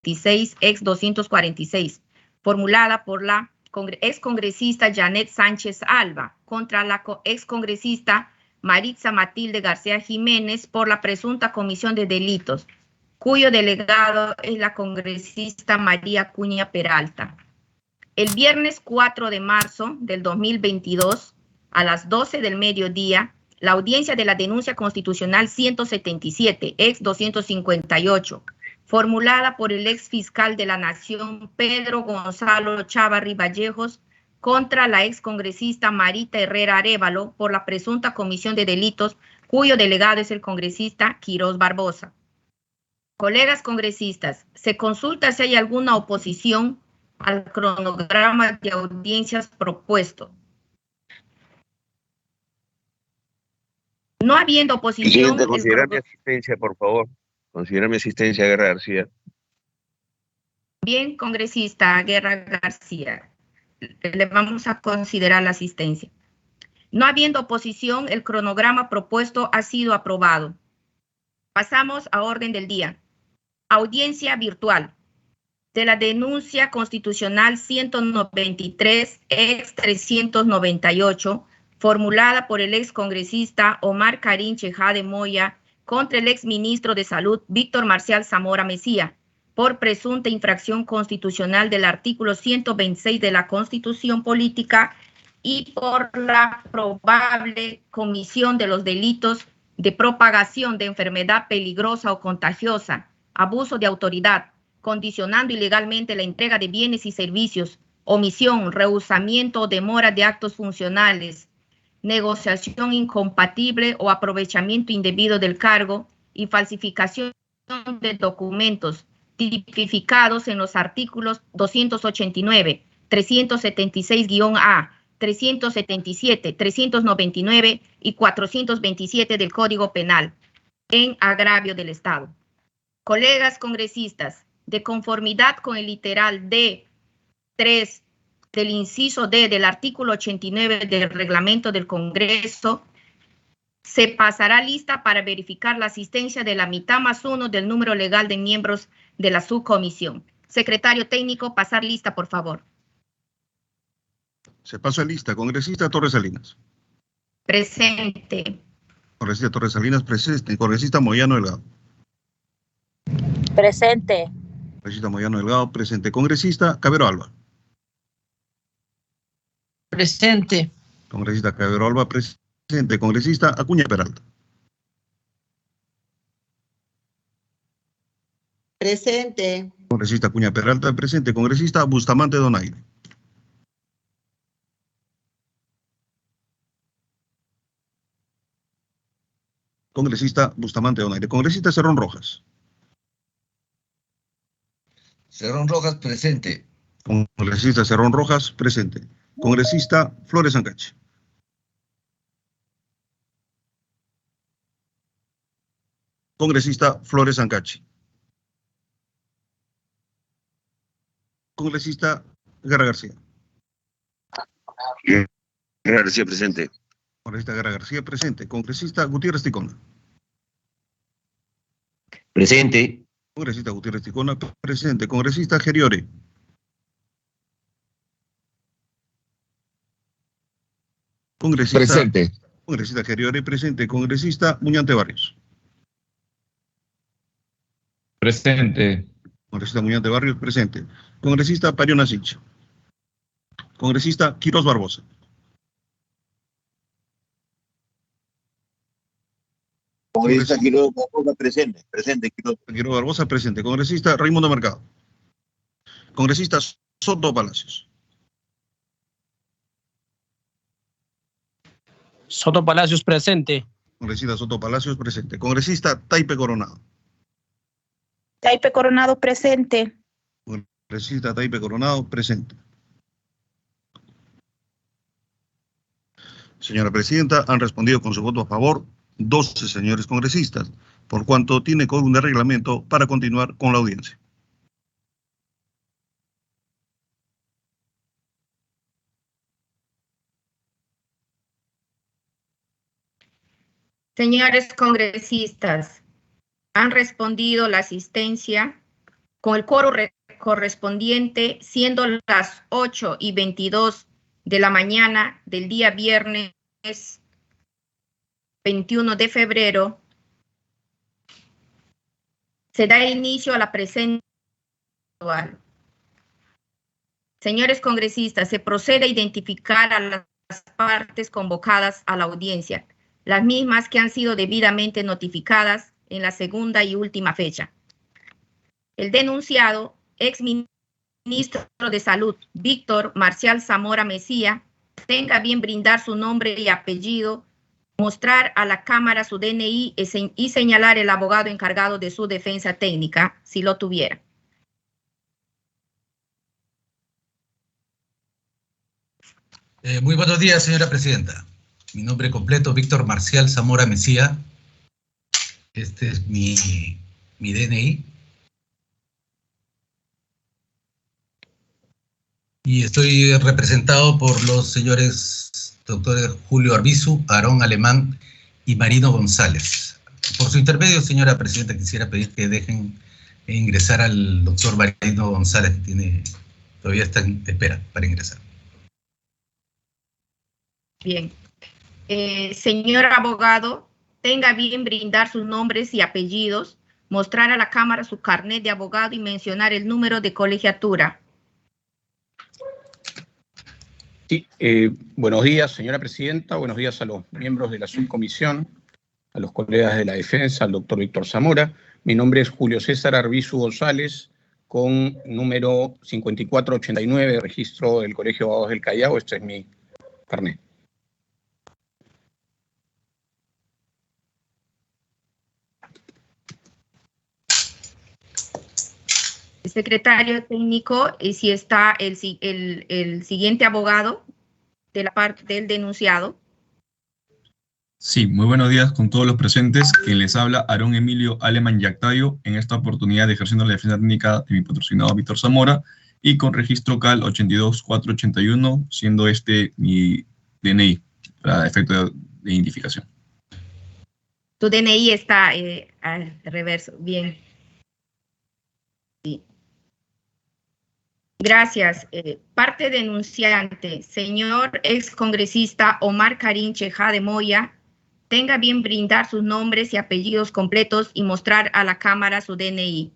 ex 246, formulada por la excongresista Janet Sánchez Alba contra la excongresista Maritza Matilde García Jiménez por la presunta comisión de delitos, cuyo delegado es la congresista María Acuña Peralta. El viernes 4 de marzo del 2022, a las 12 del mediodía, la audiencia de la denuncia constitucional 177, ex 258, formulada por el ex fiscal de la Nación, Pedro Gonzalo Chávarri Vallejos, contra la ex congresista Marita Herrera Arévalo por la presunta comisión de delitos, cuyo delegado es el congresista Quirós Barbosa. Colegas congresistas, se consulta si hay alguna oposición al cronograma de audiencias propuesto. No habiendo oposición... Presidente, considerar mi asistencia, por favor. Considerar mi asistencia, Guerra García. Bien, congresista Guerra García. Le vamos a considerar la asistencia. No habiendo oposición, el cronograma propuesto ha sido aprobado. Pasamos a orden del día. Audiencia virtual de la denuncia constitucional 193, ex 398, formulada por el ex congresista Omar Karim Chejade Moya contra el ex ministro de Salud Víctor Marcial Zamora Mesía por presunta infracción constitucional del artículo 126 de la Constitución Política y por la probable comisión de los delitos de propagación de enfermedad peligrosa o contagiosa, abuso de autoridad, condicionando ilegalmente la entrega de bienes y servicios, omisión, rehusamiento o demora de actos funcionales, negociación incompatible o aprovechamiento indebido del cargo y falsificación de documentos tipificados en los artículos 289, 376-A, 377, 399 y 427 del Código Penal en agravio del Estado. Colegas congresistas, de conformidad con el literal D3 del inciso D del artículo 89 del reglamento del Congreso, se pasará lista para verificar la asistencia de la mitad más uno del número legal de miembros de la subcomisión. Secretario técnico, pasar lista, por favor. Se pasa lista. Congresista Torres Salinas. Presente. Congresista Torres Salinas, presente. Congresista Moyano Delgado. Presente. Congresista Moyano Delgado, presente. Congresista Cabero Alba. Presente. Congresista Cabero Alba, presente. Congresista Acuña Peralta. Presente. Congresista Acuña Peralta, presente. Congresista Bustamante Donaire. Congresista Bustamante Donaire. Congresista Cerrón Rojas. Cerrón Rojas, presente. Congresista Cerrón Rojas, presente. Congresista Flores Ancachi. Congresista Flores Ancachi. Congresista Guerra García. Guerra García, presente. Congresista Guerra García, presente. Congresista Gutiérrez Ticona. Presente. Congresista Gutiérrez Ticona, presente. Congresista Geriore. Congresista, presente. Congresista Geriore, presente. Congresista Muñante Barrios. Presente. Congresista Muñante Barrios, presente. Congresista Pariona Sincha. Congresista Quirós Barbosa. Congresista Quirós Barbosa, presente. Presente, Quirós Barbosa, presente. Congresista Raimundo Mercado. Congresista Soto Palacios. Soto Palacios, presente. Congresista Soto Palacios, presente. Congresista Taipe Coronado. Taipe Coronado, presente. Congresista Taipe Coronado, presente. Señora Presidenta, han respondido con su voto a favor 12 señores congresistas, por cuanto tiene quórum de reglamento para continuar con la audiencia. Señores congresistas, han respondido la asistencia con el quórum correspondiente, siendo las 8:22 de la mañana del día viernes 21 de febrero, se da inicio a la presente. Señores congresistas, se procede a identificar a las partes convocadas a la audiencia, las mismas que han sido debidamente notificadas en la segunda y última fecha. El denunciado, ex ministro de Salud, Víctor Marcial Zamora Mejía, tenga bien brindar su nombre y apellido, mostrar a la Cámara su DNI y señalar el abogado encargado de su defensa técnica, si lo tuviera. Muy buenos días, señora presidenta. Mi nombre completo, Víctor Marcial Zamora Mejía. Este es mi DNI. Y estoy representado por los señores doctores Julio Arbizu, Aarón Alemán y Marino González. Por su intermedio, señora presidenta, quisiera pedir que dejen ingresar al doctor Marino González, que todavía está en espera para ingresar. Bien. Señor abogado, tenga bien brindar sus nombres y apellidos, mostrar a la Cámara su carnet de abogado y mencionar el número de colegiatura. Sí, buenos días, señora presidenta, buenos días a los miembros de la subcomisión, a los colegas de la defensa, al doctor Víctor Zamora. Mi nombre es Julio César Arbizu González, con número 5489, registro del Colegio de Abogados del Callao. Este es mi carnet. Secretario técnico, y si está el siguiente abogado de la parte del denunciado. Sí, muy buenos días con todos los presentes. Quien les habla, Aarón Emilio Aleman Yactayo, en esta oportunidad ejerciendo la defensa técnica de mi patrocinado Víctor Zamora, y con registro CAL 82481, siendo este mi DNI para efecto de identificación. Tu DNI está al reverso. Bien. Sí. Gracias. Parte denunciante, señor excongresista Omar Karim Chejá de Moya, tenga bien brindar sus nombres y apellidos completos y mostrar a la Cámara su DNI.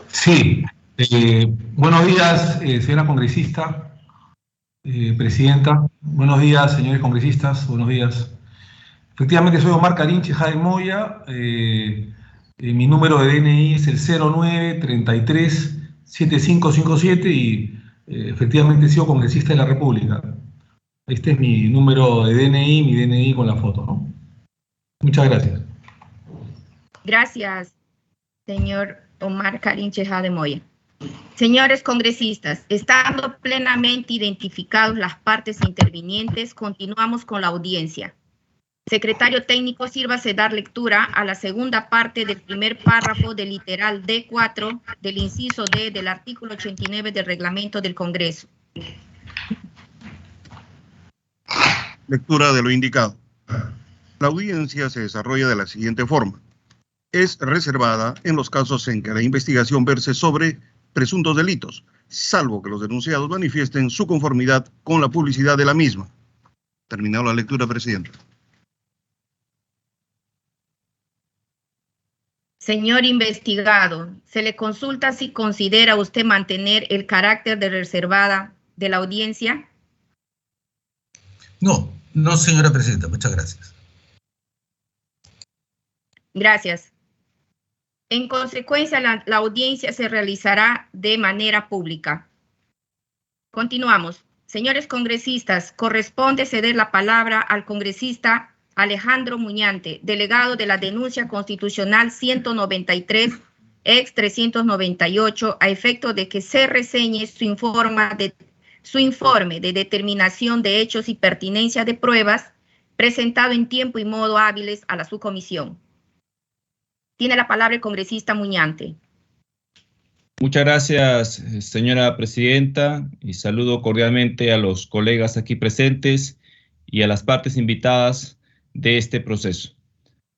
Sí. Buenos días, señora congresista. Presidenta, buenos días, señores congresistas, buenos días. Efectivamente, soy Omar Karim Chejá de Moya. Mi número de DNI es el 09337557 y efectivamente he sido congresista de la República. Este es mi número de DNI, mi DNI con la foto, ¿no? Muchas gracias. Gracias, señor Omar Karim Chejá de Moya. Señores congresistas, estando plenamente identificados las partes intervinientes, continuamos con la audiencia. Secretario técnico, sírvase dar lectura a la segunda parte del primer párrafo del literal D4 del inciso D del artículo 89 del reglamento del Congreso. Lectura de lo indicado. La audiencia se desarrolla de la siguiente forma. Es reservada en los casos en que la investigación verse sobre presuntos delitos, salvo que los denunciados manifiesten su conformidad con la publicidad de la misma. Terminado la lectura, presidenta. Señor investigado, se le consulta si considera usted mantener el carácter de reservada de la audiencia. No, señora presidenta, muchas gracias. Gracias. En consecuencia, la audiencia se realizará de manera pública. Continuamos. Señores congresistas, corresponde ceder la palabra al congresista Alejandro Muñante, delegado de la denuncia constitucional 193, ex 398, a efecto de que se reseñe su informe de determinación de hechos y pertinencia de pruebas, presentado en tiempo y modo hábiles a la subcomisión. Tiene la palabra el congresista Muñante. Muchas gracias, señora presidenta, y saludo cordialmente a los colegas aquí presentes y a las partes invitadas de este proceso.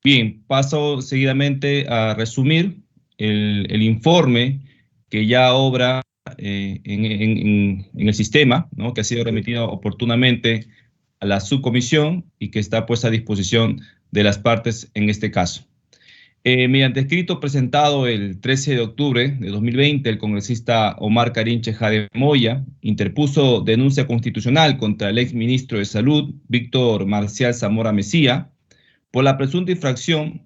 Bien, paso seguidamente a resumir el informe que ya obra en el sistema, ¿no?, que ha sido remitido oportunamente a la subcomisión y que está puesta a disposición de las partes en este caso. Mediante escrito presentado el 13 de octubre de 2020, el congresista Omar Karim Chejade Moya interpuso denuncia constitucional contra el exministro de Salud, Víctor Marcial Zamora Mesía, por la presunta infracción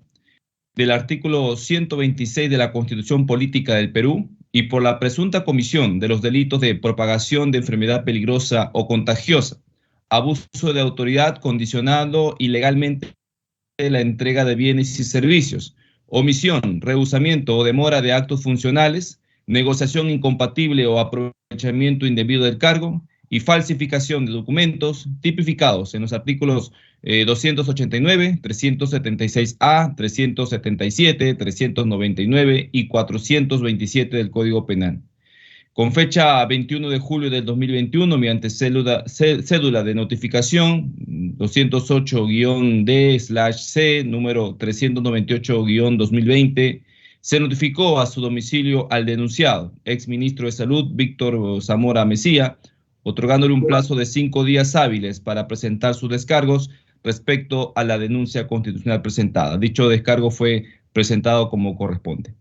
del artículo 126 de la Constitución Política del Perú y por la presunta comisión de los delitos de propagación de enfermedad peligrosa o contagiosa, abuso de autoridad condicionando ilegalmente la entrega de bienes y servicios, omisión, rehusamiento o demora de actos funcionales, negociación incompatible o aprovechamiento indebido del cargo y falsificación de documentos tipificados en los artículos 289, 376A, 377, 399 y 427 del Código Penal. Con fecha 21 de julio del 2021, mediante cédula de notificación 208-D/C, número 398-2020, se notificó a su domicilio al denunciado, exministro de Salud Víctor Zamora Mesía, otorgándole un plazo de 5 días hábiles para presentar sus descargos respecto a la denuncia constitucional presentada. Dicho descargo fue presentado como corresponde.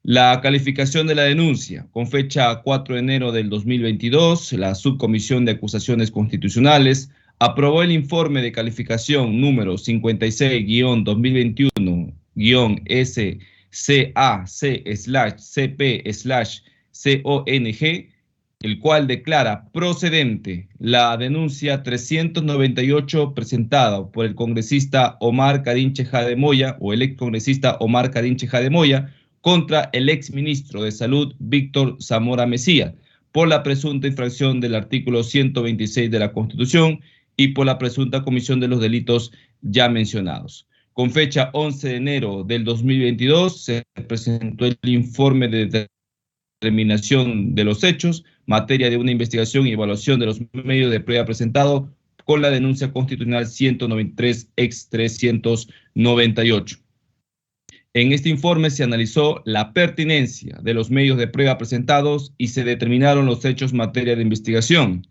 La calificación de la denuncia. Con fecha 4 de enero del 2022, la Subcomisión de Acusaciones Constitucionales aprobó el informe de calificación número 56-2021-SCAC/CP/CONG, el cual declara procedente la denuncia 398 presentada por el congresista Omar Karim Chejade Moya, o el excongresista Omar Karim Chejade Moya, contra el exministro de Salud Víctor Zamora Mesía, por la presunta infracción del artículo 126 de la Constitución y por la presunta comisión de los delitos ya mencionados. Con fecha 11 de enero del 2022 se presentó el informe de determinación de los hechos, materia de una investigación y evaluación de los medios de prueba presentado con la denuncia constitucional 193-398. En este informe se analizó la pertinencia de los medios de prueba presentados y se determinaron los hechos materia de investigación.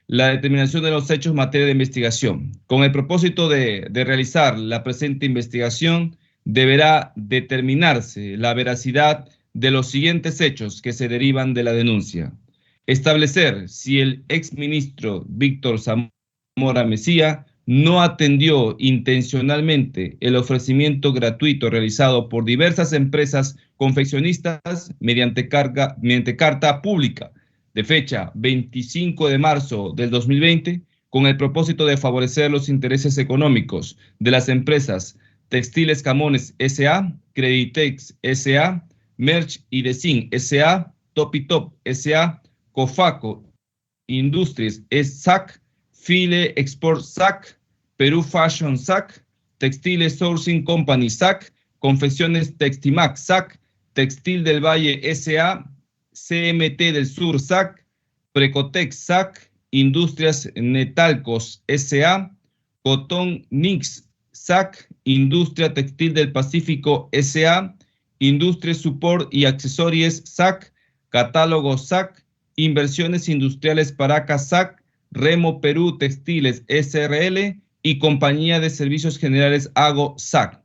La determinación de los hechos materia de investigación. Con el propósito de realizar la presente investigación, deberá determinarse la veracidad de los siguientes hechos que se derivan de la denuncia. Establecer si el exministro Víctor Zamora Mesía no atendió intencionalmente el ofrecimiento gratuito realizado por diversas empresas confeccionistas mediante carta pública de fecha 25 de marzo del 2020, con el propósito de favorecer los intereses económicos de las empresas Textiles Camones S.A., Creditex S.A., Merch y Decin S.A., Topitop S.A., Cofaco Industries S.A.C., File Export SAC, Perú Fashion SAC, Textiles Sourcing Company SAC, Confecciones Textimac SAC, Textil del Valle S.A., CMT del Sur SAC, Precotex SAC, Industrias Netalcos S.A., Cotón Nix SAC, Industria Textil del Pacífico S.A., Industria Support y Accesorios SAC, Catálogo SAC, Inversiones Industriales Paracas SAC, Remo Perú Textiles S.R.L. y Compañía de Servicios Generales AGO SAC.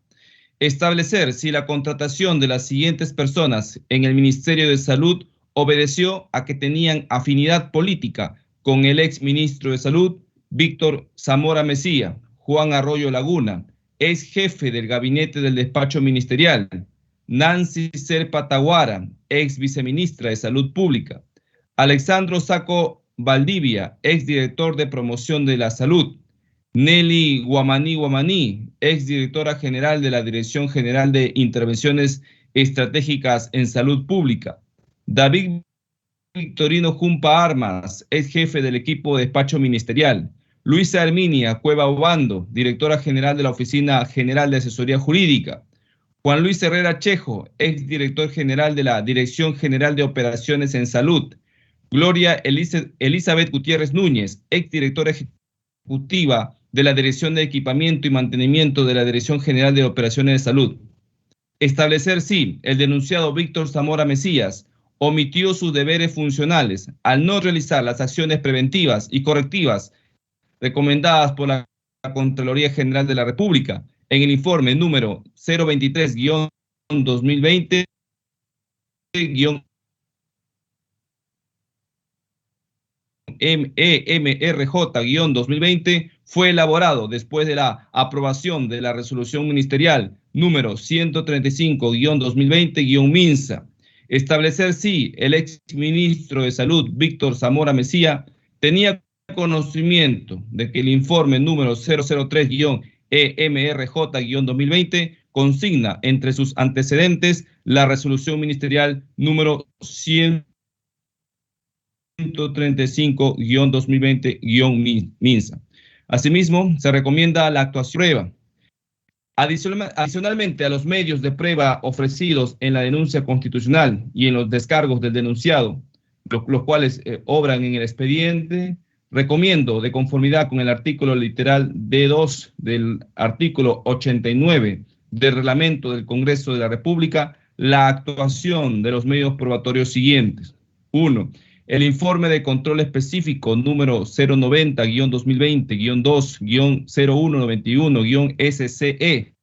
Establecer si la contratación de las siguientes personas en el Ministerio de Salud obedeció a que tenían afinidad política con el exministro de Salud, Víctor Zamora Mesía, Juan Arroyo Laguna, ex jefe del gabinete del despacho ministerial, Nancy Serpa Taguara, ex viceministra de Salud Pública, Alexandro Saco Valdivia, exdirector de Promoción de la Salud, Nelly Guamaní, exdirectora general de la Dirección General de Intervenciones Estratégicas en Salud Pública, David Victorino Jumpa Armas, ex jefe del equipo de despacho ministerial, Luisa Herminia Cueva Obando, directora general de la Oficina General de Asesoría Jurídica, Juan Luis Herrera Chejo, exdirector general de la Dirección General de Operaciones en Salud. Gloria Elizabeth Gutiérrez Núñez, exdirectora ejecutiva de la Dirección de Equipamiento y Mantenimiento de la Dirección General de Operaciones de Salud. Establecer si el denunciado Víctor Zamora Mesías omitió sus deberes funcionales al no realizar las acciones preventivas y correctivas recomendadas por la Contraloría General de la República en el informe número 023-2020- EMRJ-2020 fue elaborado después de la aprobación de la resolución ministerial número 135-2020-MINSA. Establecer si el exministro de Salud, Víctor Zamora Mesía, tenía conocimiento de que el informe número 003-EMRJ-2020 consigna entre sus antecedentes la resolución ministerial número 135-2020-MINSA. Asimismo, se recomienda la actuación de prueba. Adicionalmente a los medios de prueba ofrecidos en la denuncia constitucional y en los descargos del denunciado, los cuales obran en el expediente, recomiendo, de conformidad con el artículo literal D2 del artículo 89 del Reglamento del Congreso de la República, la actuación de los medios probatorios siguientes. 1. El informe de control específico número 090-2020-2-0191-SCE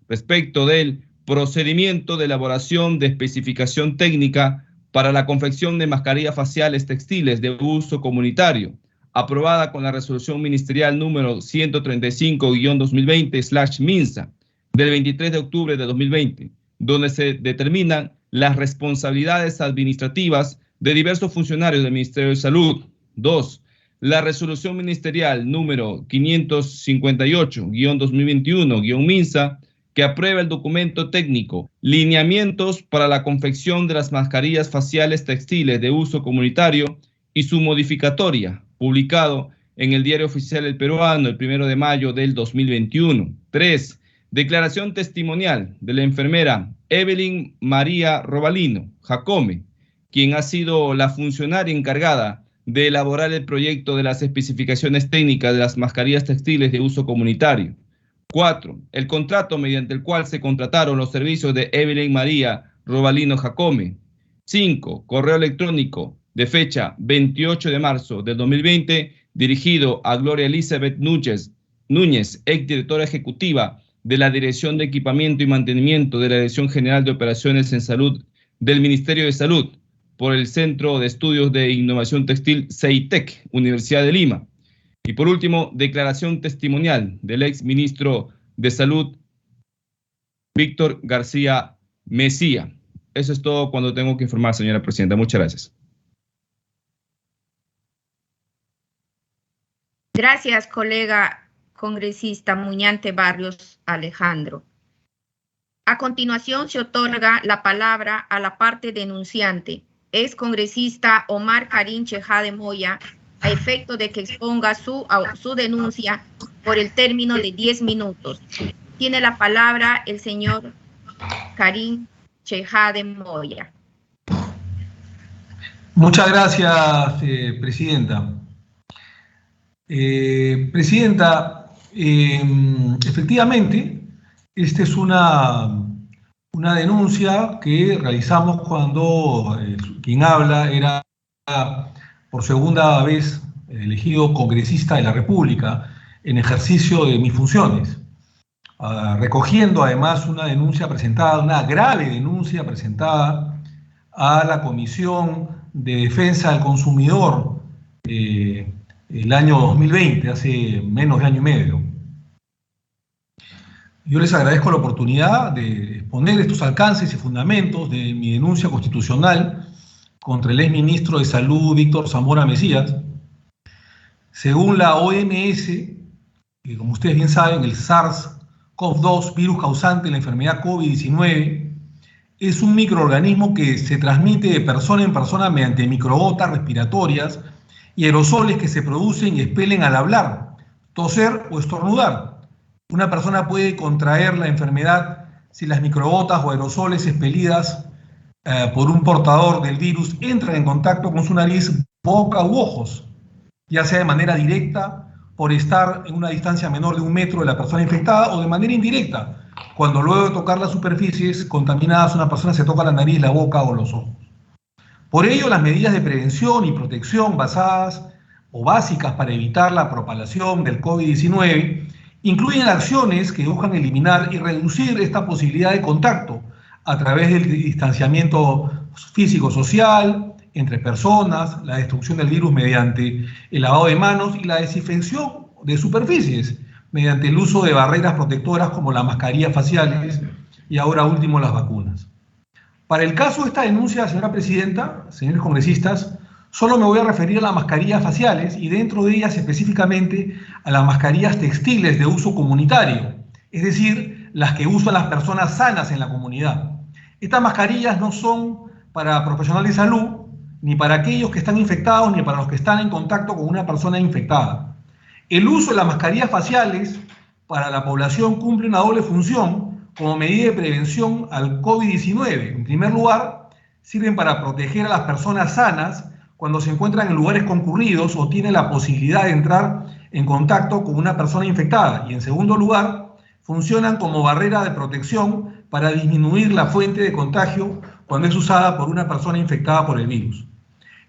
respecto del procedimiento de elaboración de especificación técnica para la confección de mascarillas faciales textiles de uso comunitario, aprobada con la resolución ministerial número 135-2020/MINSA del 23 de octubre de 2020, donde se determinan las responsabilidades administrativas de diversos funcionarios del Ministerio de Salud. 2. La resolución ministerial número 558-2021-MINSA, que aprueba el documento técnico Lineamientos para la confección de las mascarillas faciales textiles de uso comunitario y su modificatoria, publicado en el Diario Oficial del Peruano el 1 de mayo del 2021. 3. Declaración testimonial de la enfermera Evelyn María Robalino Jacome, quien ha sido la funcionaria encargada de elaborar el proyecto de las especificaciones técnicas de las mascarillas textiles de uso comunitario. 4. El contrato mediante el cual se contrataron los servicios de Evelyn María Robalino Jacome. 5. Correo electrónico de fecha 28 de marzo del 2020, dirigido a Gloria Elizabeth Núñez, exdirectora ejecutiva de la Dirección de Equipamiento y Mantenimiento de la Dirección General de Operaciones en Salud del Ministerio de Salud, por el Centro de Estudios de Innovación Textil CEITEC, Universidad de Lima. Y por último, declaración testimonial del ex ministro de Salud, Víctor García Mesía. Eso es todo cuando tengo que informar, señora presidenta. Muchas gracias. Gracias, colega congresista Muñante Barrios Alejandro. A continuación se otorga la palabra a la parte denunciante, ex congresista Omar Karim Chejade Moya, a efecto de que exponga su denuncia por el término de 10 minutos. Tiene la palabra el señor Karim Chejade Moya. Muchas gracias, presidenta. Presidenta, efectivamente, esta es una denuncia que realizamos cuando quien habla era por segunda vez elegido congresista de la República en ejercicio de mis funciones, recogiendo además una denuncia presentada, una grave denuncia presentada a la Comisión de Defensa del Consumidor el año 2020, hace menos de año y medio. Yo les agradezco la oportunidad de exponer estos alcances y fundamentos de mi denuncia constitucional contra el exministro de Salud, Víctor Zamora Mesías. Según la OMS, que como ustedes bien saben, el SARS-CoV-2, virus causante de la enfermedad COVID-19, es un microorganismo que se transmite de persona en persona mediante microgotas respiratorias y aerosoles que se producen y expelen al hablar, toser o estornudar. Una persona puede contraer la enfermedad si las microgotas o aerosoles expelidas por un portador del virus entran en contacto con su nariz, boca u ojos, ya sea de manera directa, por estar en una distancia menor de 1 metro de la persona infectada, o de manera indirecta, cuando luego de tocar las superficies contaminadas una persona se toca la nariz, la boca o los ojos. Por ello, las medidas de prevención y protección basadas o básicas para evitar la propagación del COVID-19 incluyen acciones que buscan eliminar y reducir esta posibilidad de contacto a través del distanciamiento físico-social entre personas, la destrucción del virus mediante el lavado de manos y la desinfección de superficies mediante el uso de barreras protectoras como las mascarillas faciales y ahora último las vacunas. Para el caso de esta denuncia, señora presidenta, señores congresistas, solo me voy a referir a las mascarillas faciales y dentro de ellas específicamente a las mascarillas textiles de uso comunitario, es decir, las que usan las personas sanas en la comunidad. Estas mascarillas no son para profesionales de salud, ni para aquellos que están infectados, ni para los que están en contacto con una persona infectada. El uso de las mascarillas faciales para la población cumple una doble función como medida de prevención al COVID-19. En primer lugar, sirven para proteger a las personas sanas cuando se encuentran en lugares concurridos o tienen la posibilidad de entrar en contacto con una persona infectada. Y en segundo lugar, funcionan como barrera de protección para disminuir la fuente de contagio cuando es usada por una persona infectada por el virus.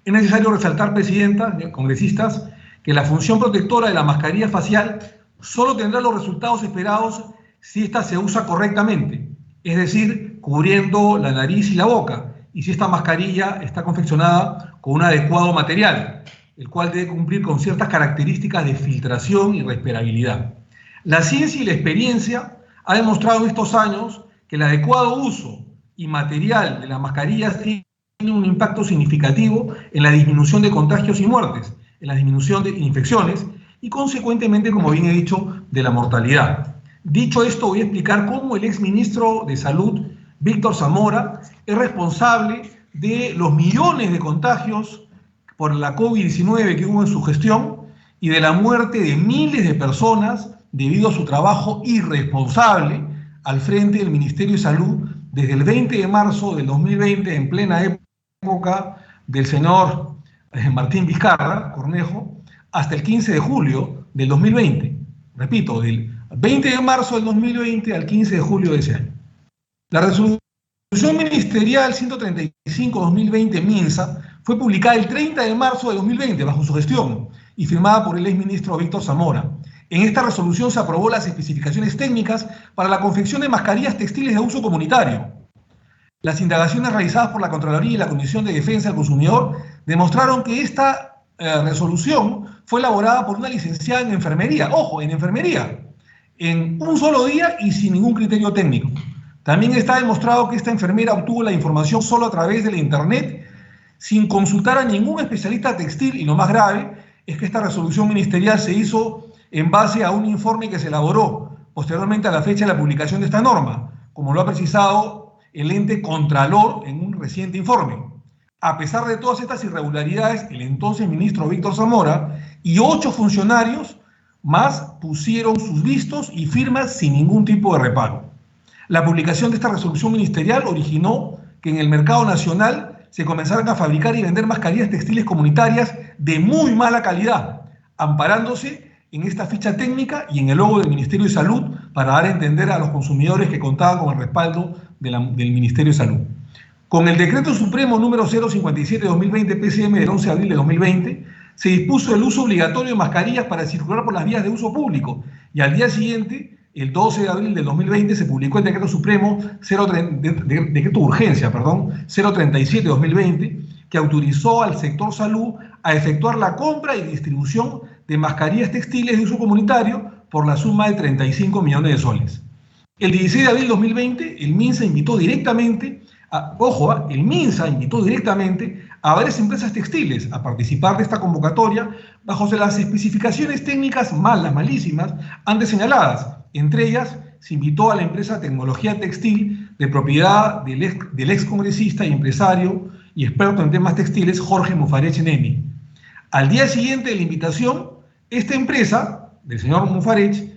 Es necesario resaltar, presidenta, congresistas, que la función protectora de la mascarilla facial solo tendrá los resultados esperados si ésta se usa correctamente, es decir, cubriendo la nariz y la boca, y si esta mascarilla está confeccionada con un adecuado material, el cual debe cumplir con ciertas características de filtración y respirabilidad. La ciencia y la experiencia ha demostrado en estos años que el adecuado uso y material de las mascarillas tiene un impacto significativo en la disminución de contagios y muertes, en la disminución de infecciones y consecuentemente, como bien he dicho, de la mortalidad. Dicho esto, voy a explicar cómo el exministro de Salud, Víctor Zamora, es responsable de los millones de contagios por la COVID-19 que hubo en su gestión y de la muerte de miles de personas debido a su trabajo irresponsable al frente del Ministerio de Salud desde el 20 de marzo del 2020, en plena época del señor Martín Vizcarra Cornejo, hasta el 15 de julio del 2020. Repito, del 20 de marzo del 2020 al 15 de julio de ese año. La resolución ministerial 135-2020 MINSA fue publicada el 30 de marzo de 2020 bajo su gestión y firmada por el exministro Víctor Zamora. En esta resolución se aprobó las especificaciones técnicas para la confección de mascarillas textiles de uso comunitario. Las indagaciones realizadas por la Contraloría y la Comisión de Defensa del Consumidor demostraron que esta resolución fue elaborada por una licenciada en enfermería, ojo, en enfermería, en un solo día y sin ningún criterio técnico. También está demostrado que esta enfermera obtuvo la información solo a través de la internet, sin consultar a ningún especialista textil, y lo más grave es que esta resolución ministerial se hizo en base a un informe que se elaboró posteriormente a la fecha de la publicación de esta norma, como lo ha precisado el ente Contralor en un reciente informe. A pesar de todas estas irregularidades, el entonces ministro Víctor Zamora y 8 funcionarios más pusieron sus vistos y firmas sin ningún tipo de reparo. La publicación de esta resolución ministerial originó que en el mercado nacional se comenzaran a fabricar y vender mascarillas textiles comunitarias de muy mala calidad, amparándose en esta ficha técnica y en el logo del Ministerio de Salud para dar a entender a los consumidores que contaban con el respaldo del Ministerio de Salud. Con el Decreto Supremo número 057-2020 PCM del 11 de abril de 2020, se dispuso el uso obligatorio de mascarillas para circular por las vías de uso público y al día siguiente, el 12 de abril del 2020, se publicó el Decreto Supremo, Decreto de Urgencia, 037-2020, que autorizó al sector salud a efectuar la compra y distribución de mascarillas textiles de uso comunitario por la suma de 35 millones de soles. El 16 de abril de 2020, el MINSA invitó directamente, a varias empresas textiles a participar de esta convocatoria bajo las especificaciones técnicas malísimas antes señaladas. Entre ellas, se invitó a la empresa Tecnología Textil, de propiedad del ex congresista y empresario y experto en temas textiles, Jorge Mufarech Nemi. Al día siguiente de la invitación, esta empresa, del señor Mufarech,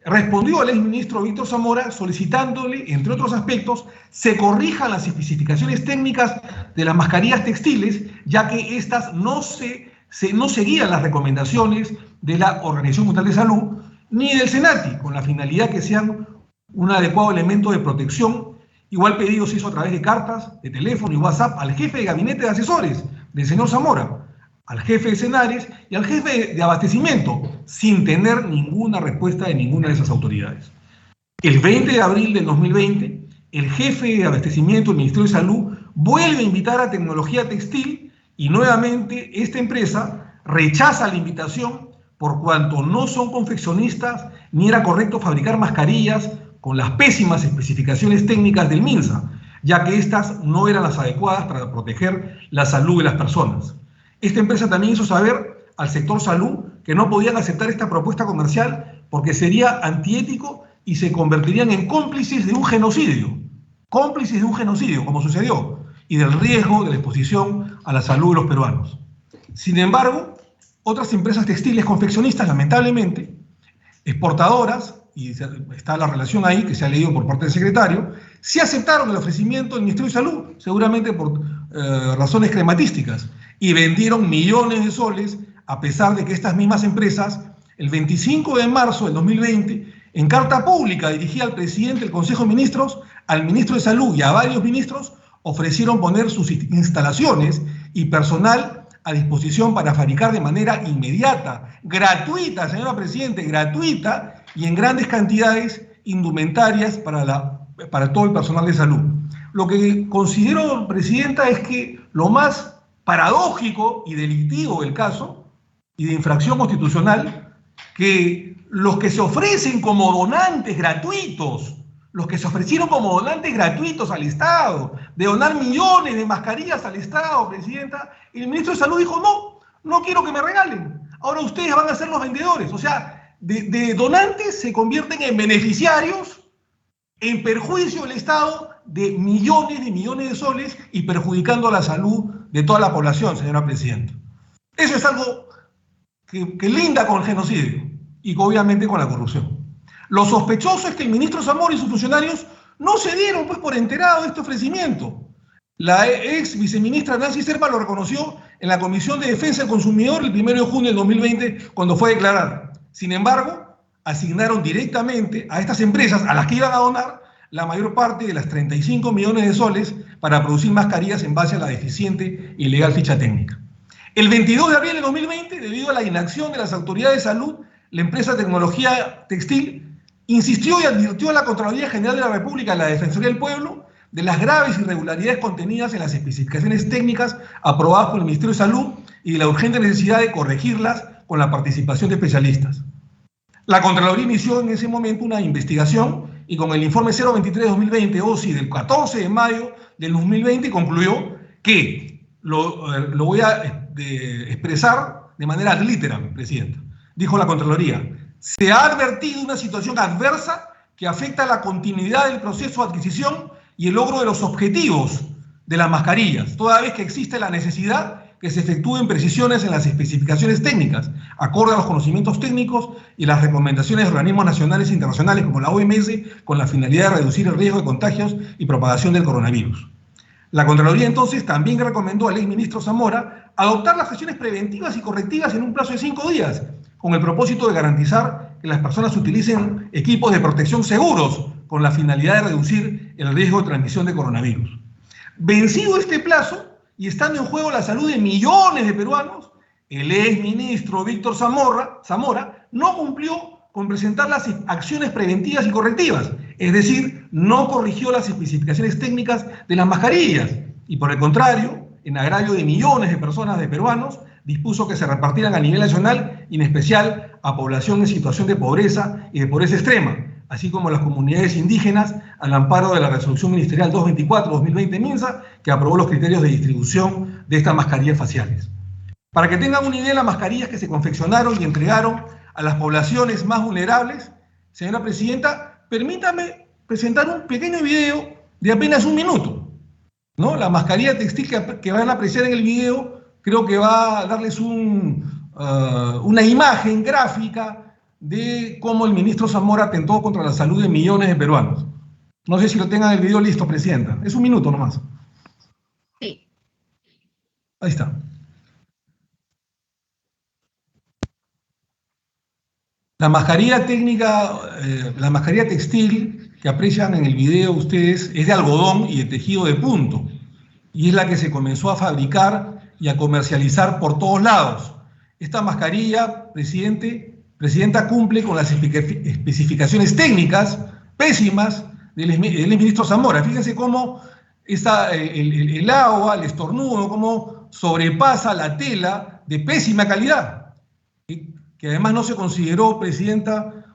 respondió al exministro Víctor Zamora solicitándole, entre otros aspectos, se corrijan las especificaciones técnicas de las mascarillas textiles, ya que éstas no seguían las recomendaciones de la Organización Mundial de Salud ni del SENATI, con la finalidad que sean un adecuado elemento de protección. Igual pedido se hizo a través de cartas, de teléfono y WhatsApp al jefe de gabinete de asesores del señor Zamora, al jefe de Senares y al jefe de abastecimiento, sin tener ninguna respuesta de ninguna de esas autoridades. El 20 de abril del 2020, el jefe de abastecimiento del Ministerio de Salud vuelve a invitar a Tecnología Textil y nuevamente esta empresa rechaza la invitación por cuanto no son confeccionistas ni era correcto fabricar mascarillas con las pésimas especificaciones técnicas del MINSA, ya que estas no eran las adecuadas para proteger la salud de las personas. Esta empresa también hizo saber al sector salud que no podían aceptar esta propuesta comercial porque sería antiético y se convertirían en cómplices de un genocidio, como sucedió, y del riesgo de la exposición a la salud de los peruanos. Sin embargo, otras empresas textiles confeccionistas, lamentablemente, exportadoras, y está la relación ahí que se ha leído por parte del secretario, sí aceptaron el ofrecimiento del Ministerio de Salud, seguramente por razones crematísticas, y vendieron millones de soles, a pesar de que estas mismas empresas, el 25 de marzo del 2020, en carta pública dirigida al presidente del Consejo de Ministros, al ministro de Salud y a varios ministros, ofrecieron poner sus instalaciones y personal a disposición para fabricar de manera inmediata, gratuita, señora Presidente, gratuita y en grandes cantidades indumentarias para todo el personal de salud. Lo que considero, Presidenta, es que lo más paradójico y delictivo del caso y de infracción constitucional, que los que se ofrecen como donantes gratuitos, los que se ofrecieron como donantes gratuitos al Estado, de donar millones de mascarillas al Estado, Presidenta, el ministro de Salud dijo, no quiero que me regalen, ahora ustedes van a ser los vendedores. O sea, de donantes se convierten en beneficiarios en perjuicio del Estado de millones de soles y perjudicando la salud de toda la población, señora Presidenta. Eso es algo que linda con el genocidio y obviamente con la corrupción. Lo sospechoso es que el ministro Zamora y sus funcionarios no se dieron pues por enterado de este ofrecimiento. La ex viceministra Nancy Serpa lo reconoció en la Comisión de Defensa del Consumidor el 1 de junio del 2020 cuando fue declarada. Sin embargo, asignaron directamente a estas empresas a las que iban a donar la mayor parte de las 35 millones de soles para producir mascarillas en base a la deficiente y ilegal ficha técnica. El 22 de abril de 2020, debido a la inacción de las autoridades de salud, la empresa Tecnología Textil insistió y advirtió a la Contraloría General de la República, a la Defensoría del Pueblo, de las graves irregularidades contenidas en las especificaciones técnicas aprobadas por el Ministerio de Salud y de la urgente necesidad de corregirlas con la participación de especialistas. La Contraloría inició en ese momento una investigación y con el informe 023-2020 OSI del 14 de mayo del 2020 concluyó que, lo voy a expresar de manera ad literam, Presidenta, dijo la Contraloría, se ha advertido una situación adversa que afecta la continuidad del proceso de adquisición y el logro de los objetivos de las mascarillas, toda vez que existe la necesidad que se efectúen precisiones en las especificaciones técnicas, acorde a los conocimientos técnicos y las recomendaciones de organismos nacionales e internacionales como la OMS, con la finalidad de reducir el riesgo de contagios y propagación del coronavirus. La Contraloría entonces también recomendó al exministro Zamora adoptar las acciones preventivas y correctivas en un plazo de 5 días, con el propósito de garantizar que las personas utilicen equipos de protección seguros con la finalidad de reducir el riesgo de transmisión de coronavirus. Vencido este plazo y estando en juego la salud de millones de peruanos, el exministro Víctor Zamora no cumplió con presentar las acciones preventivas y correctivas, es decir, no corrigió las especificaciones técnicas de las mascarillas y por el contrario, en agravio de millones de personas, de peruanos, dispuso que se repartieran a nivel nacional y en especial a población en situación de pobreza y de pobreza extrema, así como a las comunidades indígenas al amparo de la Resolución Ministerial 224-2020 MINSA, que aprobó los criterios de distribución de estas mascarillas faciales. Para que tengan una idea, las mascarillas que se confeccionaron y entregaron a las poblaciones más vulnerables, señora Presidenta, permítame presentar un pequeño video de apenas 1 minuto, ¿no? La mascarilla textil que van a apreciar en el video creo que va a darles una imagen gráfica de cómo el ministro Zamora atentó contra la salud de millones de peruanos. No sé si lo tengan el video listo, Presidenta. Es un minuto nomás. Sí. Ahí está. La mascarilla técnica, la mascarilla textil que aprecian en el video ustedes es de algodón y de tejido de punto. Y es la que se comenzó a fabricar y a comercializar por todos lados. Esta mascarilla, Presidenta, cumple con las especificaciones técnicas pésimas del ministro Zamora. Fíjense cómo el agua, el estornudo, cómo sobrepasa la tela de pésima calidad. Que además no se consideró, Presidenta,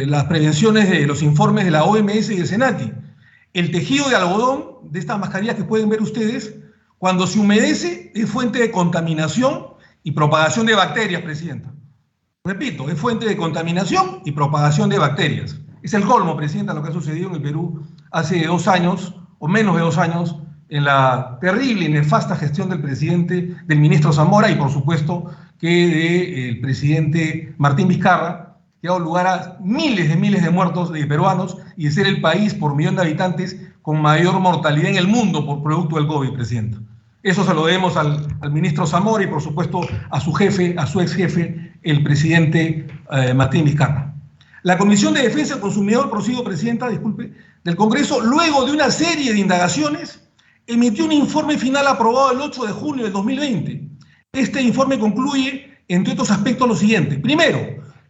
las prevenciones de los informes de la OMS y del Senati. El tejido de algodón de estas mascarillas que pueden ver ustedes, cuando se humedece, es fuente de contaminación y propagación de bacterias, Presidenta. Repito, es fuente de contaminación y propagación de bacterias. Es el colmo, Presidenta, lo que ha sucedido en el Perú hace 2 años, o menos de 2 años, en la terrible y nefasta gestión del ministro Zamora y, por supuesto, que del presidente Martín Vizcarra, que ha dado lugar a miles de muertos de peruanos y de ser el país por millón de habitantes con mayor mortalidad en el mundo por producto del COVID, Presidenta. Eso se lo debemos al ministro Zamora y, por supuesto, a su jefe, a su ex jefe, el presidente Martín Vizcarra. La Comisión de Defensa del Consumidor, prosigo, Presidenta, disculpe, del Congreso, luego de una serie de indagaciones, emitió un informe final aprobado el 8 de junio de 2020. Este informe concluye, entre otros aspectos, lo siguiente. Primero,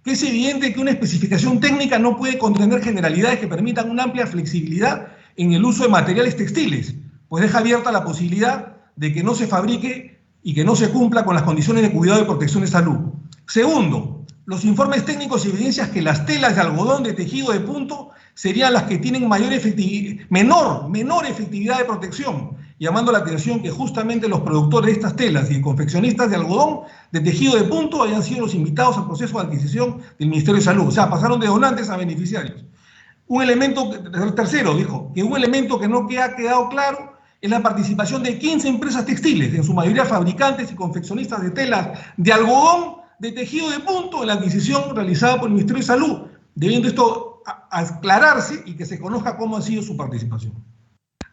que es evidente que una especificación técnica no puede contener generalidades que permitan una amplia flexibilidad en el uso de materiales textiles, pues deja abierta la posibilidad de que no se fabrique y que no se cumpla con las condiciones de cuidado y protección de salud. Segundo, los informes técnicos evidencian que las telas de algodón de tejido de punto serían las que tienen menor efectividad de protección, llamando la atención que justamente los productores de estas telas y confeccionistas de algodón de tejido de punto hayan sido los invitados al proceso de adquisición del Ministerio de Salud. O sea, pasaron de donantes a beneficiarios. Tercero, dijo que un elemento que no ha quedado claro es la participación de 15 empresas textiles, en su mayoría fabricantes y confeccionistas de telas de algodón de tejido de punto en la adquisición realizada por el Ministerio de Salud, debiendo esto aclararse y que se conozca cómo ha sido su participación.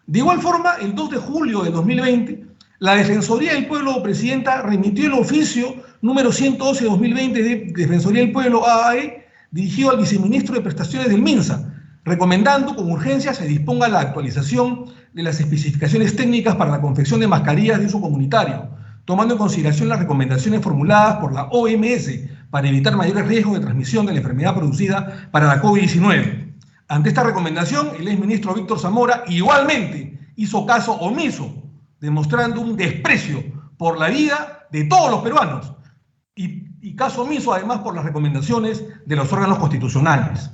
De igual forma, el 2 de julio de 2020, la Defensoría del Pueblo, Presidenta, remitió el oficio número 112 de 2020 de Defensoría del Pueblo, AAE, dirigido al viceministro de Prestaciones del MINSA, recomendando con urgencia se disponga la actualización de las especificaciones técnicas para la confección de mascarillas de uso comunitario, tomando en consideración las recomendaciones formuladas por la OMS para evitar mayores riesgos de transmisión de la enfermedad producida para la COVID-19. Ante esta recomendación, el exministro Víctor Zamora igualmente hizo caso omiso, demostrando un desprecio por la vida de todos los peruanos y caso omiso además por las recomendaciones de los órganos constitucionales.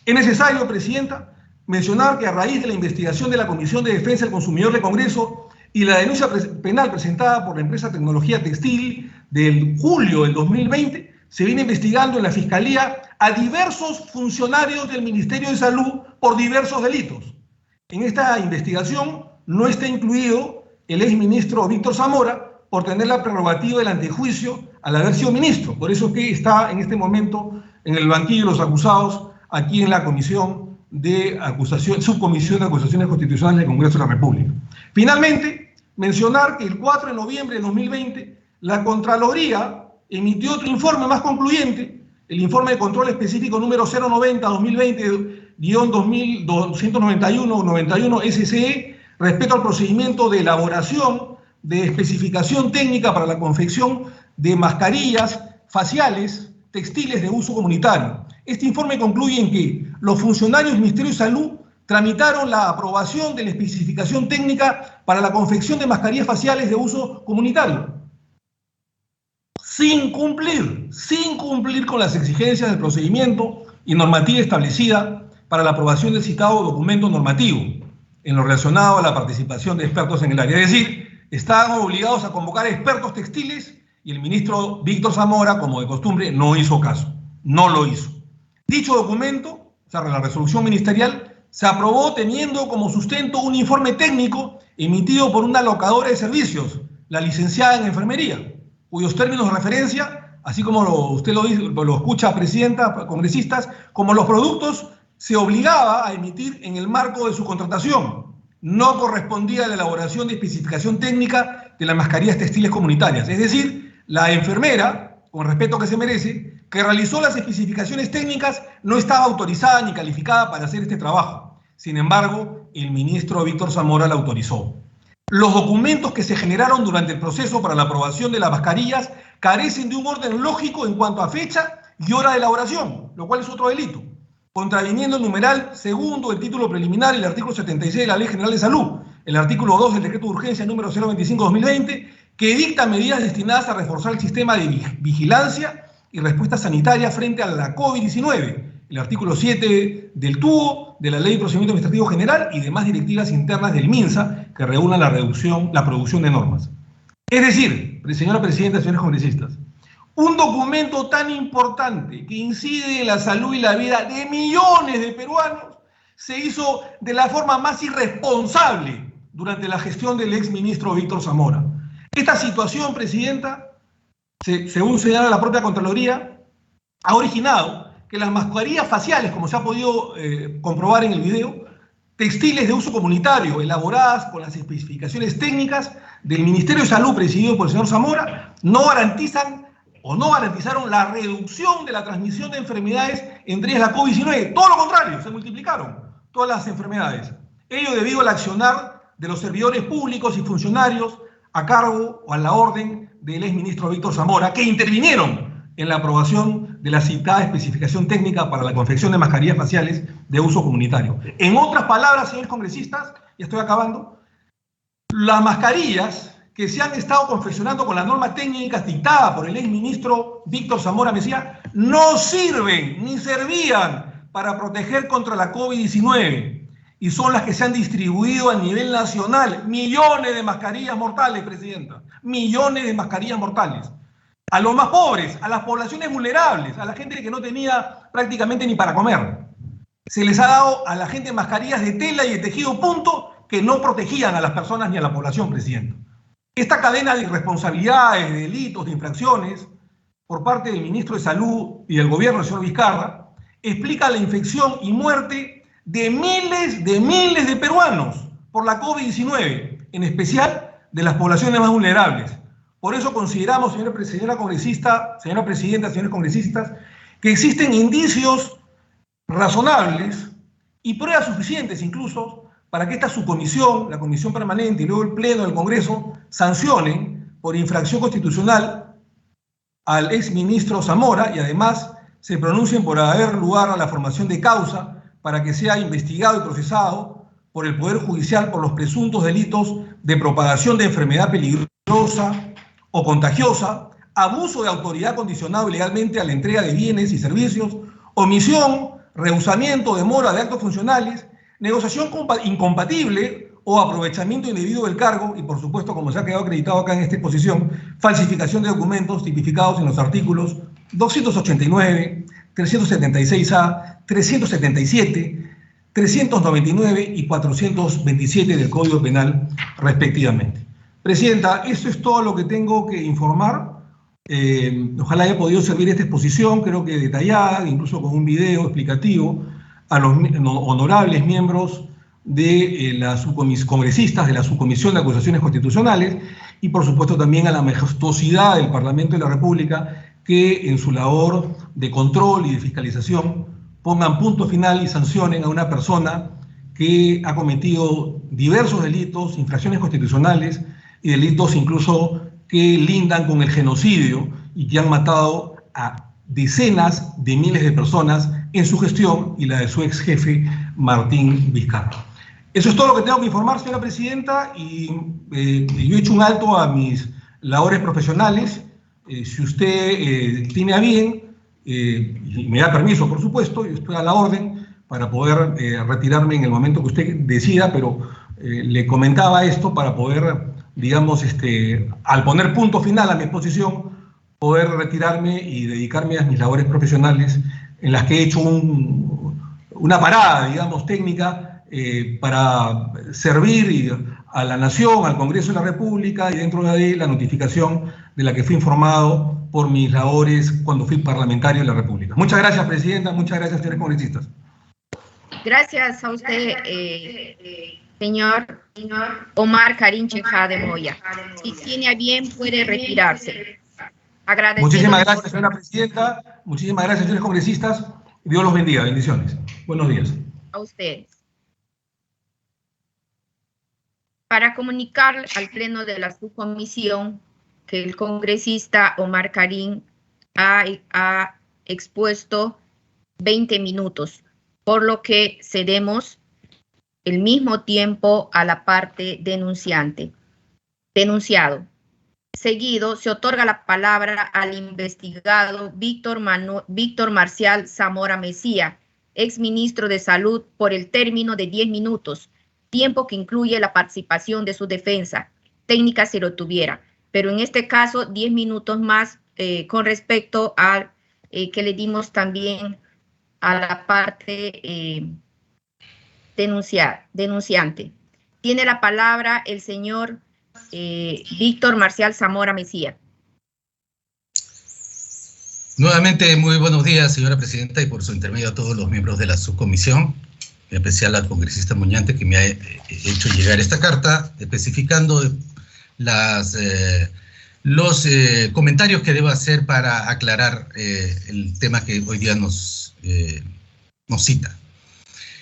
Es necesario, Presidenta, mencionar que a raíz de la investigación de la Comisión de Defensa del Consumidor del Congreso y la denuncia penal presentada por la empresa Tecnología Textil del julio del 2020, se viene investigando en la Fiscalía a diversos funcionarios del Ministerio de Salud por diversos delitos. En esta investigación no está incluido el exministro Víctor Zamora por tener la prerrogativa del antejuicio al haber sido ministro. Por eso que está en este momento en el banquillo de los acusados aquí en la Comisión de Acusación, Subcomisión de Acusaciones Constitucionales del Congreso de la República. Finalmente, mencionar que el 4 de noviembre de 2020 la Contraloría emitió otro informe más concluyente, el informe de control específico número 090-2020-291 SCE, respecto al procedimiento de elaboración de especificación técnica para la confección de mascarillas faciales textiles de uso comunitario. Este informe concluye en que los funcionarios del Ministerio de Salud tramitaron la aprobación de la especificación técnica para la confección de mascarillas faciales de uso comunitario, sin cumplir con las exigencias del procedimiento y normativa establecida para la aprobación del citado documento normativo en lo relacionado a la participación de expertos en el área. Es decir, estaban obligados a convocar expertos textiles y el ministro Víctor Zamora, como de costumbre, no hizo caso, no lo hizo. Dicho documento, o sea, la resolución ministerial, se aprobó teniendo como sustento un informe técnico emitido por una locadora de servicios, la licenciada en enfermería, cuyos términos de referencia así como usted lo escucha, Presidenta, congresistas, como los productos se obligaba a emitir en el marco de su contratación. No correspondía a la elaboración de especificación técnica de las mascarillas textiles comunitarias. Es decir, la enfermera, con el respeto que se merece, que realizó las especificaciones técnicas, no estaba autorizada ni calificada para hacer este trabajo. Sin embargo, el ministro Víctor Zamora la autorizó. Los documentos que se generaron durante el proceso para la aprobación de las mascarillas carecen de un orden lógico en cuanto a fecha y hora de elaboración, lo cual es otro delito, contraviniendo el numeral segundo del título preliminar y el artículo 76 de la Ley General de Salud, el artículo 2 del decreto de urgencia número 025/2020, que dicta medidas destinadas a reforzar el sistema de vigilancia y respuesta sanitaria frente a la COVID-19, el artículo 7 del TUO, de la Ley de Procedimiento Administrativo General y demás directivas internas del MINSA que regulan la producción de normas. Es decir, señora Presidenta, señores congresistas, un documento tan importante que incide en la salud y la vida de millones de peruanos se hizo de la forma más irresponsable durante la gestión del exministro Víctor Zamora. Esta situación, Presidenta, según señala la propia Contraloría, ha originado que las mascarillas faciales, como se ha podido comprobar en el video, textiles de uso comunitario, elaboradas con las especificaciones técnicas del Ministerio de Salud presidido por el señor Zamora, no garantizaron la reducción de la transmisión de enfermedades, entre ellas la COVID-19. Todo lo contrario, se multiplicaron todas las enfermedades. Ello debido al accionar de los servidores públicos y funcionarios a cargo o a la orden del exministro Víctor Zamora, que intervinieron en la aprobación de la citada especificación técnica para la confección de mascarillas faciales de uso comunitario. En otras palabras, señores congresistas, ya estoy acabando, las mascarillas que se han estado confeccionando con las normas técnicas dictadas por el exministro Víctor Zamora Mejía no sirven ni servían para proteger contra la COVID-19 y son las que se han distribuido a nivel nacional. Millones de mascarillas mortales, Presidenta, millones de mascarillas mortales. A los más pobres, a las poblaciones vulnerables, a la gente que no tenía prácticamente ni para comer. Se les ha dado a la gente mascarillas de tela y de tejido punto que no protegían a las personas ni a la población, Presidente. Esta cadena de irresponsabilidades, de delitos, de infracciones, por parte del ministro de Salud y del gobierno, el señor Vizcarra, explica la infección y muerte de miles de peruanos por la COVID-19, en especial de las poblaciones más vulnerables. Por eso consideramos, señora congresista, señora Presidenta, señores congresistas, que existen indicios razonables y pruebas suficientes incluso para que esta subcomisión, la comisión permanente y luego el Pleno del Congreso sancionen por infracción constitucional al exministro Zamora y además se pronuncien por haber lugar a la formación de causa para que sea investigado y procesado por el Poder Judicial por los presuntos delitos de propagación de enfermedad peligrosa o contagiosa, abuso de autoridad condicionado ilegalmente a la entrega de bienes y servicios, omisión, rehusamiento, demora de actos funcionales, negociación incompatible o aprovechamiento indebido del cargo y, por supuesto, como se ha quedado acreditado acá en esta exposición, falsificación de documentos tipificados en los artículos 289, 376A, 377, 399 y 427 del Código Penal, respectivamente. Presidenta, esto es todo lo que tengo que informar. Ojalá haya podido servir esta exposición, creo que detallada, incluso con un video explicativo, a los honorables miembros de las congresistas de la Subcomisión de Acusaciones Constitucionales y, por supuesto, también a la majestuosidad del Parlamento de la República, que en su labor de control y de fiscalización pongan punto final y sancionen a una persona que ha cometido diversos delitos, infracciones constitucionales y delitos incluso que lindan con el genocidio y que han matado a decenas de miles de personas en su gestión y la de su ex jefe Martín Vizcarra. Eso es todo lo que tengo que informar, señora Presidenta, y yo he hecho un alto a mis labores profesionales. Si usted tiene a bien, y me da permiso, por supuesto, yo estoy a la orden para poder retirarme en el momento que usted decida, pero le comentaba esto para poder, digamos, al poner punto final a mi exposición, poder retirarme y dedicarme a mis labores profesionales en las que he hecho una parada, digamos, técnica para servir a la Nación, al Congreso de la República y dentro de ahí la notificación de la que fui informado por mis labores cuando fui parlamentario de la República. Muchas gracias, Presidenta. Muchas gracias, señores congresistas. Gracias a usted, señor Omar Karim Chejade Moya. Si tiene a bien, puede retirarse. Muchísimas gracias, señora Presidenta. Muchísimas gracias, señores congresistas. Dios los bendiga. Bendiciones. Buenos días. A ustedes. Para comunicar al Pleno de la subcomisión que el congresista Omar Karim ha expuesto 20 minutos, por lo que cedemos el mismo tiempo a la parte denunciado. Seguido, se otorga la palabra al investigado Víctor Marcial Zamora Mejía, exministro de Salud, por el término de 10 minutos, tiempo que incluye la participación de su defensa técnica si lo tuviera, pero en este caso 10 minutos más con respecto al que le dimos también a la parte denunciante. Tiene la palabra el señor Víctor Marcial Zamora Mejía. Nuevamente, muy buenos días, señora Presidenta, y por su intermedio a todos los miembros de la subcomisión, en especial al congresista Muñante, que me ha hecho llegar esta carta, especificando los comentarios que debo hacer para aclarar el tema que hoy día nos cita.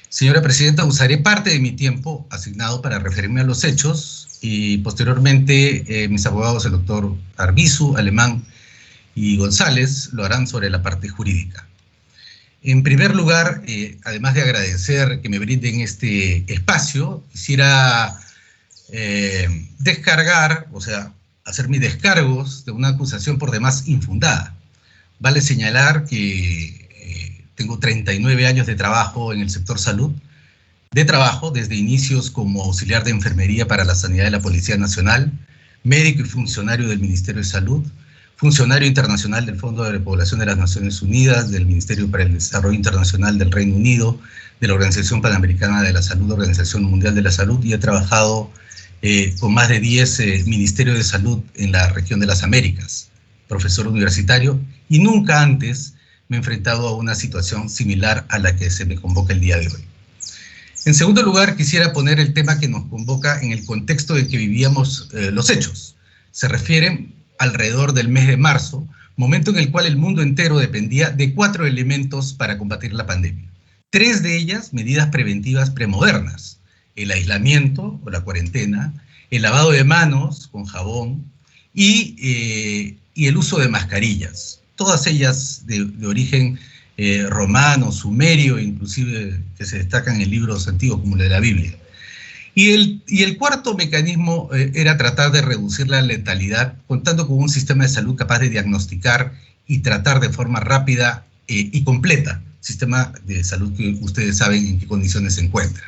Señora Presidenta, usaré parte de mi tiempo asignado para referirme a los hechos y posteriormente mis abogados, el doctor Arbizu, Alemán y González, lo harán sobre la parte jurídica. En primer lugar, además de agradecer que me brinden este espacio, quisiera descargar, o sea, hacer mis descargos de una acusación por demás infundada. Vale señalar que tengo 39 años de trabajo en el sector salud, desde inicios como auxiliar de enfermería para la sanidad de la Policía Nacional, médico y funcionario del Ministerio de Salud, funcionario internacional del Fondo de Repoblación de las Naciones Unidas, del Ministerio para el Desarrollo Internacional del Reino Unido, de la Organización Panamericana de la Salud, Organización Mundial de la Salud, y he trabajado con más de 10 ministerios de salud en la región de las Américas, profesor universitario, y nunca antes me he enfrentado a una situación similar a la que se me convoca el día de hoy. En segundo lugar, quisiera poner el tema que nos convoca en el contexto en que vivíamos los hechos. Se refieren alrededor del mes de marzo, momento en el cual el mundo entero dependía de 4 elementos para combatir la pandemia. 3 de ellas, medidas preventivas premodernas: el aislamiento o la cuarentena, el lavado de manos con jabón y el uso de mascarillas, todas ellas de origen romano, sumerio, inclusive que se destacan en libros antiguos como el de la Biblia. Y el cuarto mecanismo era tratar de reducir la letalidad, contando con un sistema de salud capaz de diagnosticar y tratar de forma rápida y completa, sistema de salud que ustedes saben en qué condiciones se encuentra.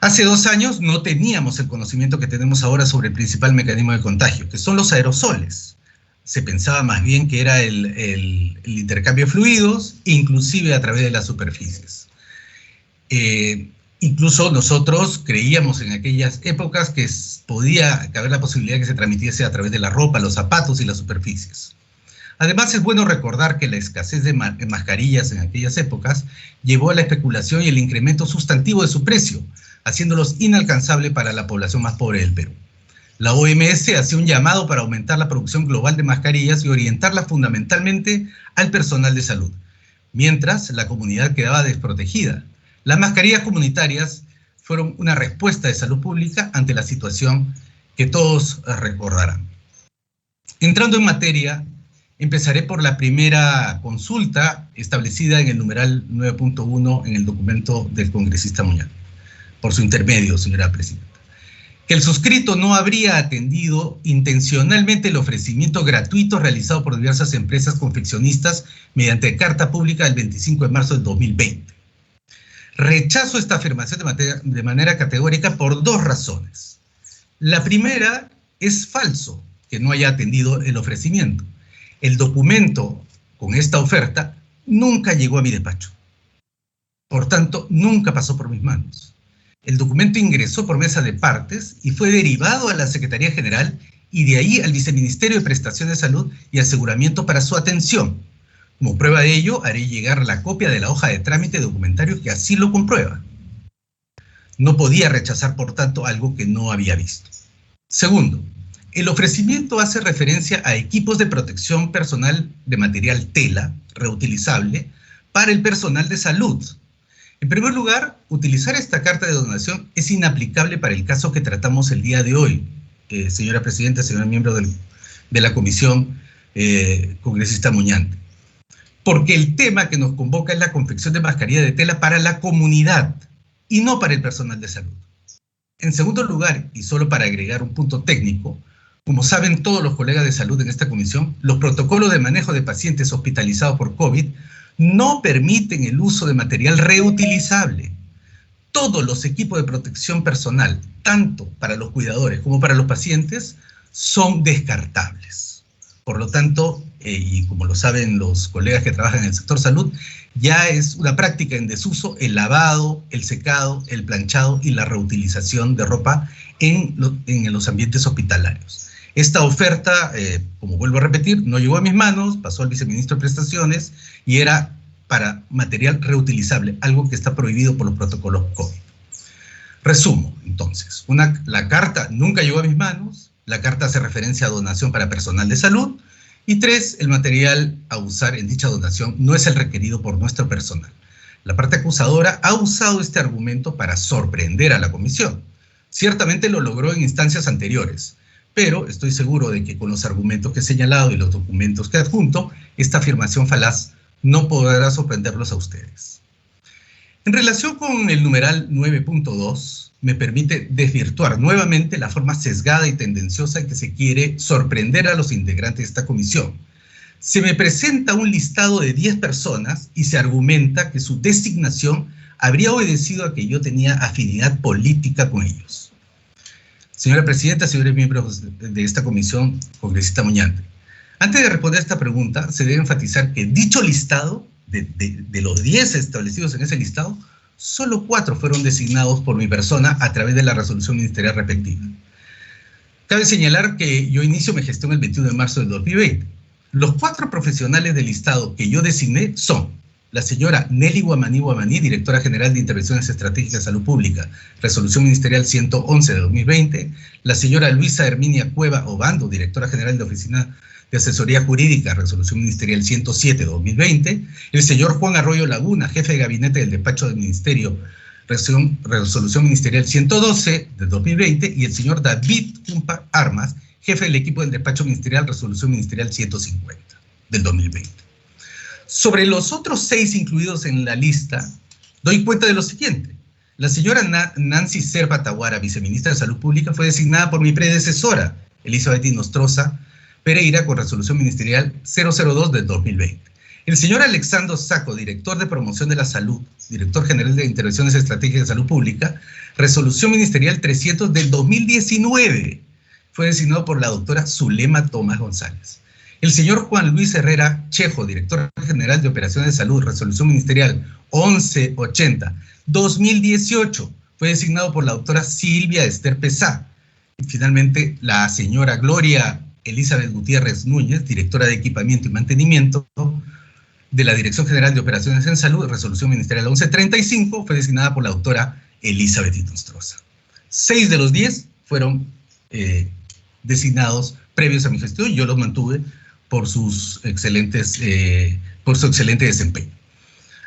Hace 2 años no teníamos el conocimiento que tenemos ahora sobre el principal mecanismo de contagio, que son los aerosoles. Se pensaba más bien que era el intercambio de fluidos, inclusive a través de las superficies. Incluso nosotros creíamos en aquellas épocas que podía haber la posibilidad que se transmitiese a través de la ropa, los zapatos y las superficies. Además, es bueno recordar que la escasez de mascarillas en aquellas épocas llevó a la especulación y el incremento sustantivo de su precio, haciéndolos inalcanzables para la población más pobre del Perú. La OMS hacía un llamado para aumentar la producción global de mascarillas y orientarlas fundamentalmente al personal de salud, mientras la comunidad quedaba desprotegida. Las mascarillas comunitarias fueron una respuesta de salud pública ante la situación que todos recordarán. Entrando en materia, empezaré por la primera consulta establecida en el numeral 9.1 en el documento del congresista Muñante. Por su intermedio, señora Presidenta. Que el suscrito no habría atendido intencionalmente el ofrecimiento gratuito realizado por diversas empresas confeccionistas mediante carta pública del 25 de marzo del 2020. Rechazo esta afirmación de manera categórica por 2 razones. La primera, es falso que no haya atendido el ofrecimiento. El documento con esta oferta nunca llegó a mi despacho. Por tanto, nunca pasó por mis manos. El documento ingresó por mesa de partes y fue derivado a la Secretaría General y de ahí al Viceministerio de Prestación de Salud y Aseguramiento para su atención. Como prueba de ello, haré llegar la copia de la hoja de trámite documentario que así lo comprueba. No podía rechazar, por tanto, algo que no había visto. Segundo, el ofrecimiento hace referencia a equipos de protección personal de material tela, reutilizable, para el personal de salud. En primer lugar, utilizar esta carta de donación es inaplicable para el caso que tratamos el día de hoy, señora Presidenta, señor miembro de la Comisión Congresista Muñante. Porque el tema que nos convoca es la confección de mascarilla de tela para la comunidad y no para el personal de salud. En segundo lugar, y solo para agregar un punto técnico, como saben todos los colegas de salud en esta comisión, los protocolos de manejo de pacientes hospitalizados por COVID no permiten el uso de material reutilizable. Todos los equipos de protección personal, tanto para los cuidadores como para los pacientes, son descartables. Por lo tanto, y como lo saben los colegas que trabajan en el sector salud, ya es una práctica en desuso el lavado, el secado, el planchado y la reutilización de ropa en los ambientes hospitalarios. Esta oferta, como vuelvo a repetir, no llegó a mis manos, pasó al viceministro de Prestaciones y era para material reutilizable, algo que está prohibido por los protocolos COVID. Resumo, entonces, la carta nunca llegó a mis manos, la carta hace referencia a donación para personal de salud, y 3, el material a usar en dicha donación no es el requerido por nuestro personal. La parte acusadora ha usado este argumento para sorprender a la comisión. Ciertamente lo logró en instancias anteriores, pero estoy seguro de que con los argumentos que he señalado y los documentos que adjunto, esta afirmación falaz no podrá sorprenderlos a ustedes. En relación con el numeral 9.2, me permite desvirtuar nuevamente la forma sesgada y tendenciosa en que se quiere sorprender a los integrantes de esta comisión. Se me presenta un listado de 10 personas y se argumenta que su designación habría obedecido a que yo tenía afinidad política con ellos. Señora Presidenta, señores miembros de esta comisión congresista Muñante, antes de responder a esta pregunta, se debe enfatizar que dicho listado, de los 10 establecidos en ese listado, solo 4 fueron designados por mi persona a través de la resolución ministerial respectiva. Cabe señalar que yo inicio mi gestión el 21 de marzo del 2020. Los 4 profesionales del listado que yo designé son la señora Nelly Guamaní, directora general de Intervenciones Estratégicas de Salud Pública, resolución ministerial 111 de 2020, la señora Luisa Herminia Cueva Obando, directora general de Oficina de Asesoría Jurídica, resolución ministerial 107 de 2020, el señor Juan Arroyo Laguna, jefe de gabinete del despacho del ministerio, resolución ministerial 112 de 2020, y el señor David Cumpa Armas, jefe del equipo del despacho ministerial, resolución ministerial 150 del 2020. Sobre los otros 6 incluidos en la lista, doy cuenta de lo siguiente. La señora Nancy Serpa Taguara, viceministra de Salud Pública, fue designada por mi predecesora, Elizabeth Nostroza Pereira, con resolución ministerial 002 del 2020. El señor Alexandro Saco, director de Promoción de la Salud, director general de Intervenciones Estratégicas de Salud Pública, resolución ministerial 300 del 2019, fue designado por la doctora Zulema Tomás González. El señor Juan Luis Herrera Chejo, director general de Operaciones de Salud, resolución ministerial 1180, 2018, fue designado por la doctora Silvia Esther Pesá. Y finalmente, la señora Gloria Elizabeth Gutiérrez Núñez, directora de Equipamiento y Mantenimiento de la Dirección General de Operaciones en Salud, resolución ministerial 1135, fue designada por la doctora Elizabeth Nostroza. 6 de los 10 fueron designados previos a mi gestión y yo los mantuve por su excelente desempeño.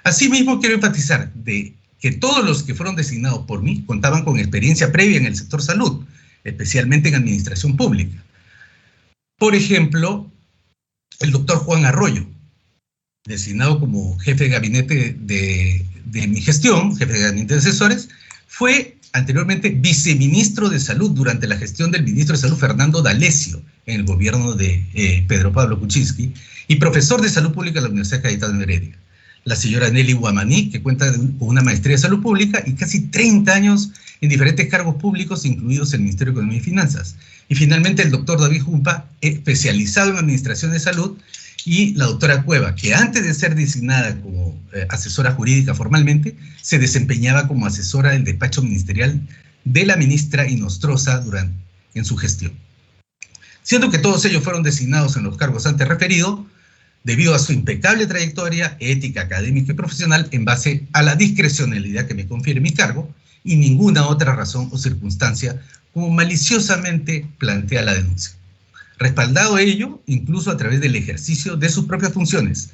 Asimismo, quiero enfatizar de que todos los que fueron designados por mí contaban con experiencia previa en el sector salud, especialmente en administración pública. Por ejemplo, el doctor Juan Arroyo, designado como jefe de gabinete de mi gestión, jefe de gabinete de asesores, fue anteriormente viceministro de Salud durante la gestión del ministro de Salud Fernando D'Alessio en el gobierno de Pedro Pablo Kuczynski y profesor de Salud Pública en la Universidad Cayetano Heredia. La señora Nelly Guamaní, que cuenta con una maestría de Salud Pública y casi 30 años en diferentes cargos públicos, incluidos el Ministerio de Economía y Finanzas. Y finalmente el doctor David Cumpa, especializado en Administración de Salud, y la doctora Cueva, que antes de ser designada como asesora jurídica formalmente, se desempeñaba como asesora del despacho ministerial de la ministra Nostroza en su gestión. siendo que todos ellos fueron designados en los cargos antes referidos debido a su impecable trayectoria ética, académica y profesional en base a la discrecionalidad que me confiere mi cargo y ninguna otra razón o circunstancia como maliciosamente plantea la denuncia. Respaldado ello, incluso a través del ejercicio de sus propias funciones.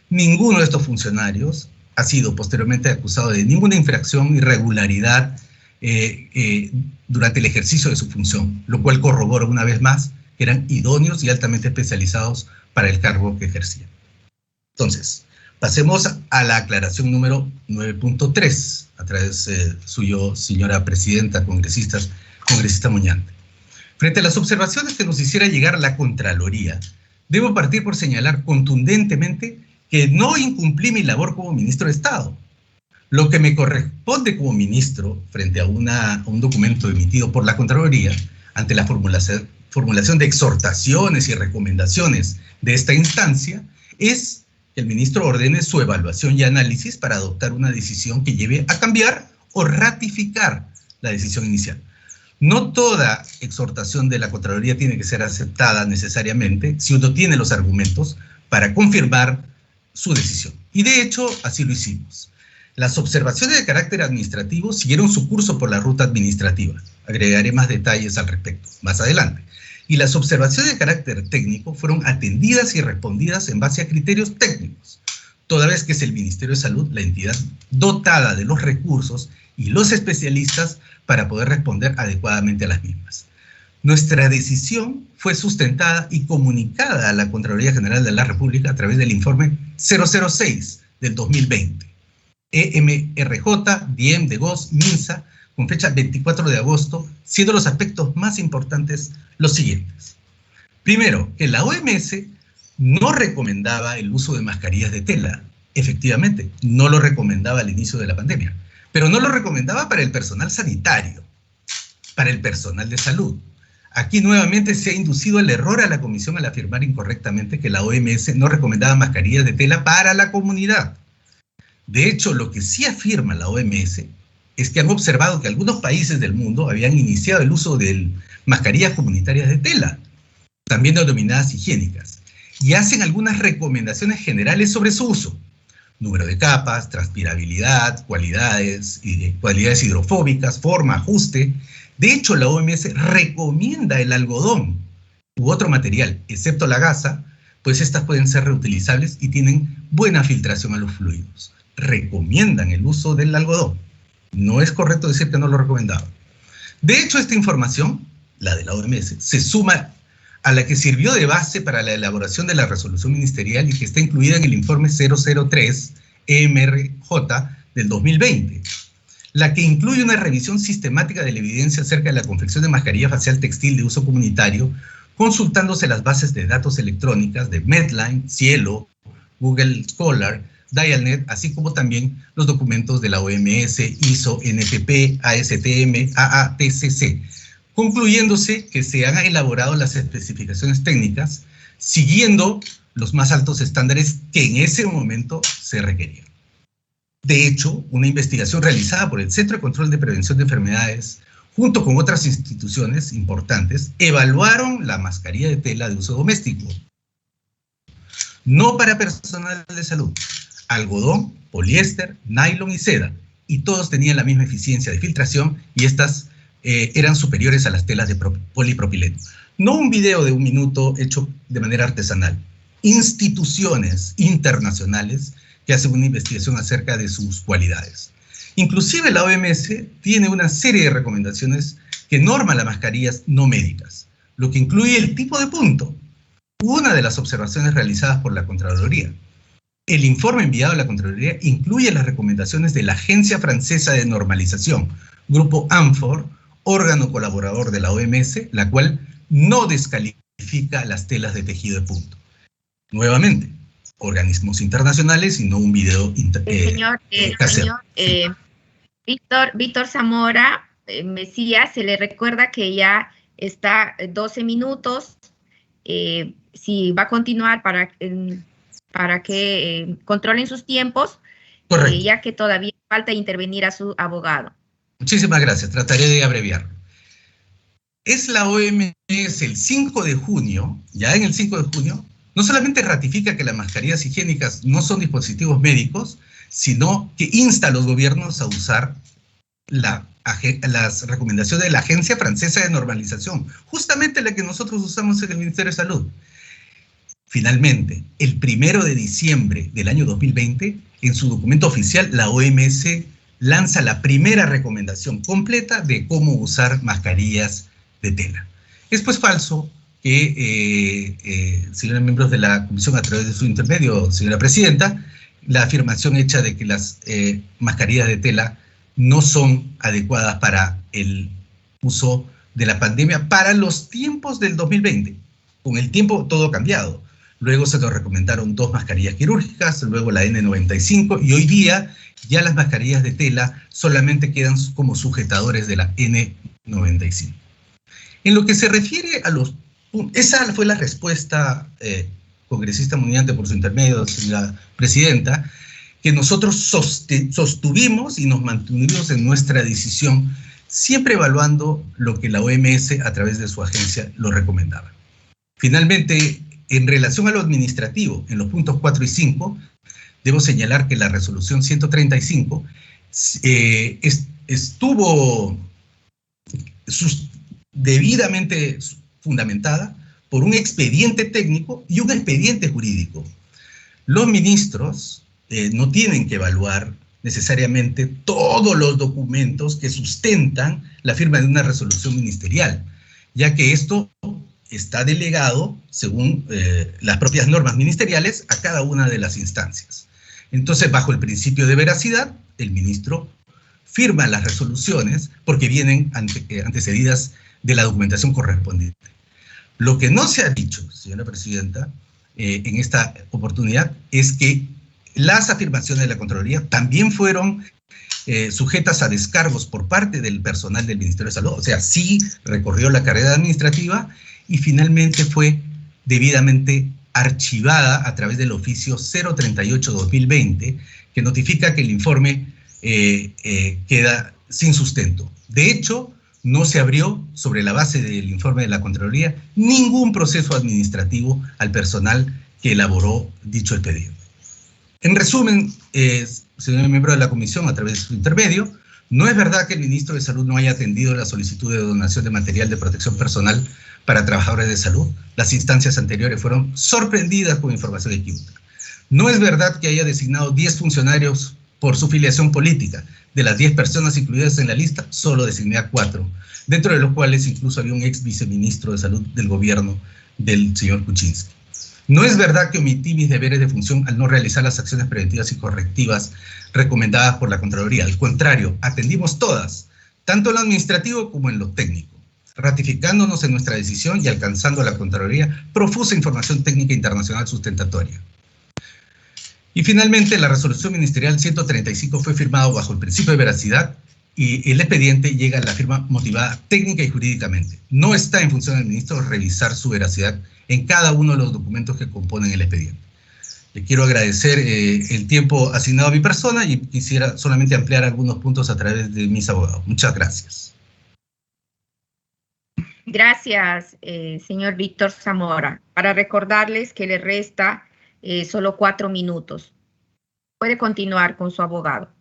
Ninguno de estos funcionarios ha sido posteriormente acusado de ninguna infracción, irregularidad durante el ejercicio de su función, lo cual corrobora una vez más que eran idóneos y altamente especializados para el cargo que ejercían. Entonces, pasemos a la aclaración número 9.3, a través suyo, señora presidenta, congresista Muñante. Frente a las observaciones que nos hiciera llegar la Contraloría, debo partir por señalar contundentemente que no incumplí mi labor como ministro de Estado. Lo que me corresponde como ministro, frente a un documento emitido por la Contraloría, ante la formulación de exhortaciones y recomendaciones de esta instancia, es que el ministro ordene su evaluación y análisis para adoptar una decisión que lleve a cambiar o ratificar la decisión inicial. No toda exhortación de la Contraloría tiene que ser aceptada necesariamente si uno tiene los argumentos para confirmar su decisión. Y de hecho, así lo hicimos. Las observaciones de carácter administrativo siguieron su curso por la ruta administrativa. Agregaré más detalles al respecto más adelante. Y las observaciones de carácter técnico fueron atendidas y respondidas en base a criterios técnicos, toda vez que es el Ministerio de Salud la entidad dotada de los recursos y los especialistas para poder responder adecuadamente a las mismas. Nuestra decisión fue sustentada y comunicada a la Contraloría General de la República a través del informe 006 del 2020, EMRJ, DIEM, DEGOS, MINSA, con fecha 24 de agosto, siendo los aspectos más importantes los siguientes. Primero, que la OMS no recomendaba el uso de mascarillas de tela. Efectivamente, no lo recomendaba al inicio de la pandemia, pero no lo recomendaba para el personal sanitario, para el personal de salud. Aquí nuevamente se ha inducido el error a la Comisión al afirmar incorrectamente que la OMS no recomendaba mascarillas de tela para la comunidad. De hecho, lo que sí afirma la OMS es que han observado que algunos países del mundo habían iniciado el uso de mascarillas comunitarias de tela, también denominadas higiénicas, y hacen algunas recomendaciones generales sobre su uso. Número de capas, transpirabilidad, cualidades hidrofóbicas, forma, ajuste. De hecho, la OMS recomienda el algodón u otro material, excepto la gasa, pues estas pueden ser reutilizables y tienen buena filtración a los fluidos. Recomiendan el uso del algodón. No es correcto decir que no lo recomendaban. De hecho, esta información, la de la OMS, se suma a la que sirvió de base para la elaboración de la resolución ministerial y que está incluida en el informe 003 EMRJ del 2020, la que incluye una revisión sistemática de la evidencia acerca de la confección de mascarilla facial textil de uso comunitario, consultándose las bases de datos electrónicas de Medline, Cielo, Google Scholar, Dialnet, así como también los documentos de la OMS, ISO, NFP, ASTM, AATCC, concluyéndose que se han elaborado las especificaciones técnicas siguiendo los más altos estándares que en ese momento se requerían. De hecho, una investigación realizada por el Centro de Control de Prevención de Enfermedades, junto con otras instituciones importantes, evaluaron la mascarilla de tela de uso doméstico, no para personal de salud, algodón, poliéster, nylon y seda, y todos tenían la misma eficiencia de filtración y estas eran superiores a las telas de polipropileno. No un video de 1 minuto hecho de manera artesanal. Instituciones internacionales que hacen una investigación acerca de sus cualidades. Inclusive la OMS tiene una serie de recomendaciones que norman las mascarillas no médicas, lo que incluye el tipo de punto, una de las observaciones realizadas por la Contraloría. El informe enviado a la Contraloría incluye las recomendaciones de la Agencia Francesa de Normalización, Grupo ANFOR, órgano colaborador de la OMS, la cual no descalifica las telas de tejido de punto. Nuevamente, organismos internacionales y no un video Víctor Zamora Mesías, se le recuerda que ya está 12 minutos. Si va a continuar para que controlen sus tiempos, ya que todavía falta intervenir a su abogado. Muchísimas gracias, trataré de abreviar. es la OMS el 5 de junio, ya en el 5 de junio, no solamente ratifica que las mascarillas higiénicas no son dispositivos médicos, sino que insta a los gobiernos a usar las recomendaciones de la Agencia Francesa de Normalización, justamente la que nosotros usamos en el Ministerio de Salud. Finalmente, el 1 de diciembre del año 2020, en su documento oficial, la OMS lanza la primera recomendación completa de cómo usar mascarillas de tela. Es pues falso que, señores miembros de la Comisión, a través de su intermedio, señora Presidenta, la afirmación hecha de que las mascarillas de tela no son adecuadas para el uso de la pandemia para los tiempos del 2020. Con el tiempo todo ha cambiado. Luego se nos recomendaron 2 mascarillas quirúrgicas, luego la N95, y hoy día ya las mascarillas de tela solamente quedan como sujetadores de la N95. En lo que se refiere a los... Esa fue la respuesta, congresista Muñante, por su intermedio, señora Presidenta, que nosotros sostuvimos y nos mantuvimos en nuestra decisión, siempre evaluando lo que la OMS, a través de su agencia, lo recomendaba. Finalmente, en relación a lo administrativo, en los puntos 4 y 5, debo señalar que la resolución 135 estuvo debidamente fundamentada por un expediente técnico y un expediente jurídico. Los ministros no tienen que evaluar necesariamente todos los documentos que sustentan la firma de una resolución ministerial, ya que esto está delegado, según las propias normas ministeriales, a cada una de las instancias. Entonces, bajo el principio de veracidad, el ministro firma las resoluciones porque vienen antecedidas de la documentación correspondiente. Lo que no se ha dicho, señora Presidenta, en esta oportunidad, es que las afirmaciones de la Contraloría también fueron sujetas a descargos por parte del personal del Ministerio de Salud. O sea, sí recorrió la carrera administrativa y finalmente fue debidamente archivada a través del oficio 038-2020, que notifica que el informe queda sin sustento. De hecho, no se abrió, sobre la base del informe de la Contraloría, ningún proceso administrativo al personal que elaboró dicho expediente. En resumen, señor miembro de la Comisión, a través de su intermedio, no es verdad que el ministro de Salud no haya atendido la solicitud de donación de material de protección personal para trabajadores de salud. Las instancias anteriores fueron sorprendidas con información equívoca. No es verdad que haya designado 10 funcionarios por su filiación política. De las 10 personas incluidas en la lista, solo designé a 4, dentro de los cuales incluso había un ex viceministro de Salud del gobierno del señor Kuczynski. No es verdad que omití mis deberes de función al no realizar las acciones preventivas y correctivas recomendadas por la Contraloría. Al contrario, atendimos todas, tanto en lo administrativo como en lo técnico, ratificándonos en nuestra decisión y alcanzando a la Contraloría profusa información técnica internacional sustentatoria. Y finalmente, la resolución ministerial 135 fue firmada bajo el principio de veracidad y el expediente llega a la firma motivada técnica y jurídicamente. No está en función del ministro revisar su veracidad en cada uno de los documentos que componen el expediente. Le quiero agradecer el tiempo asignado a mi persona y quisiera solamente ampliar algunos puntos a través de mis abogados. Muchas gracias. Gracias, señor Víctor Zamora. Para recordarles que le resta solo 4 minutos. Puede continuar con su abogado.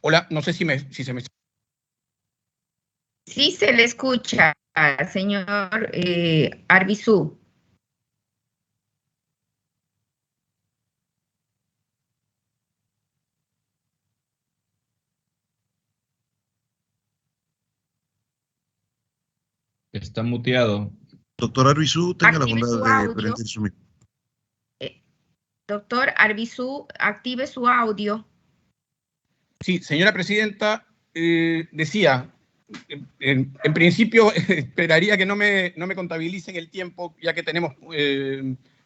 Hola, no sé si se me... Sí se le escucha, señor Arbizu. Está muteado. Doctor Arbizu, tenga la Active su bondad de audio. prender su micrófono. Doctor Arbizu, active su audio. Sí, señora Presidenta, decía, en principio esperaría que no me contabilicen el tiempo, ya que tenemos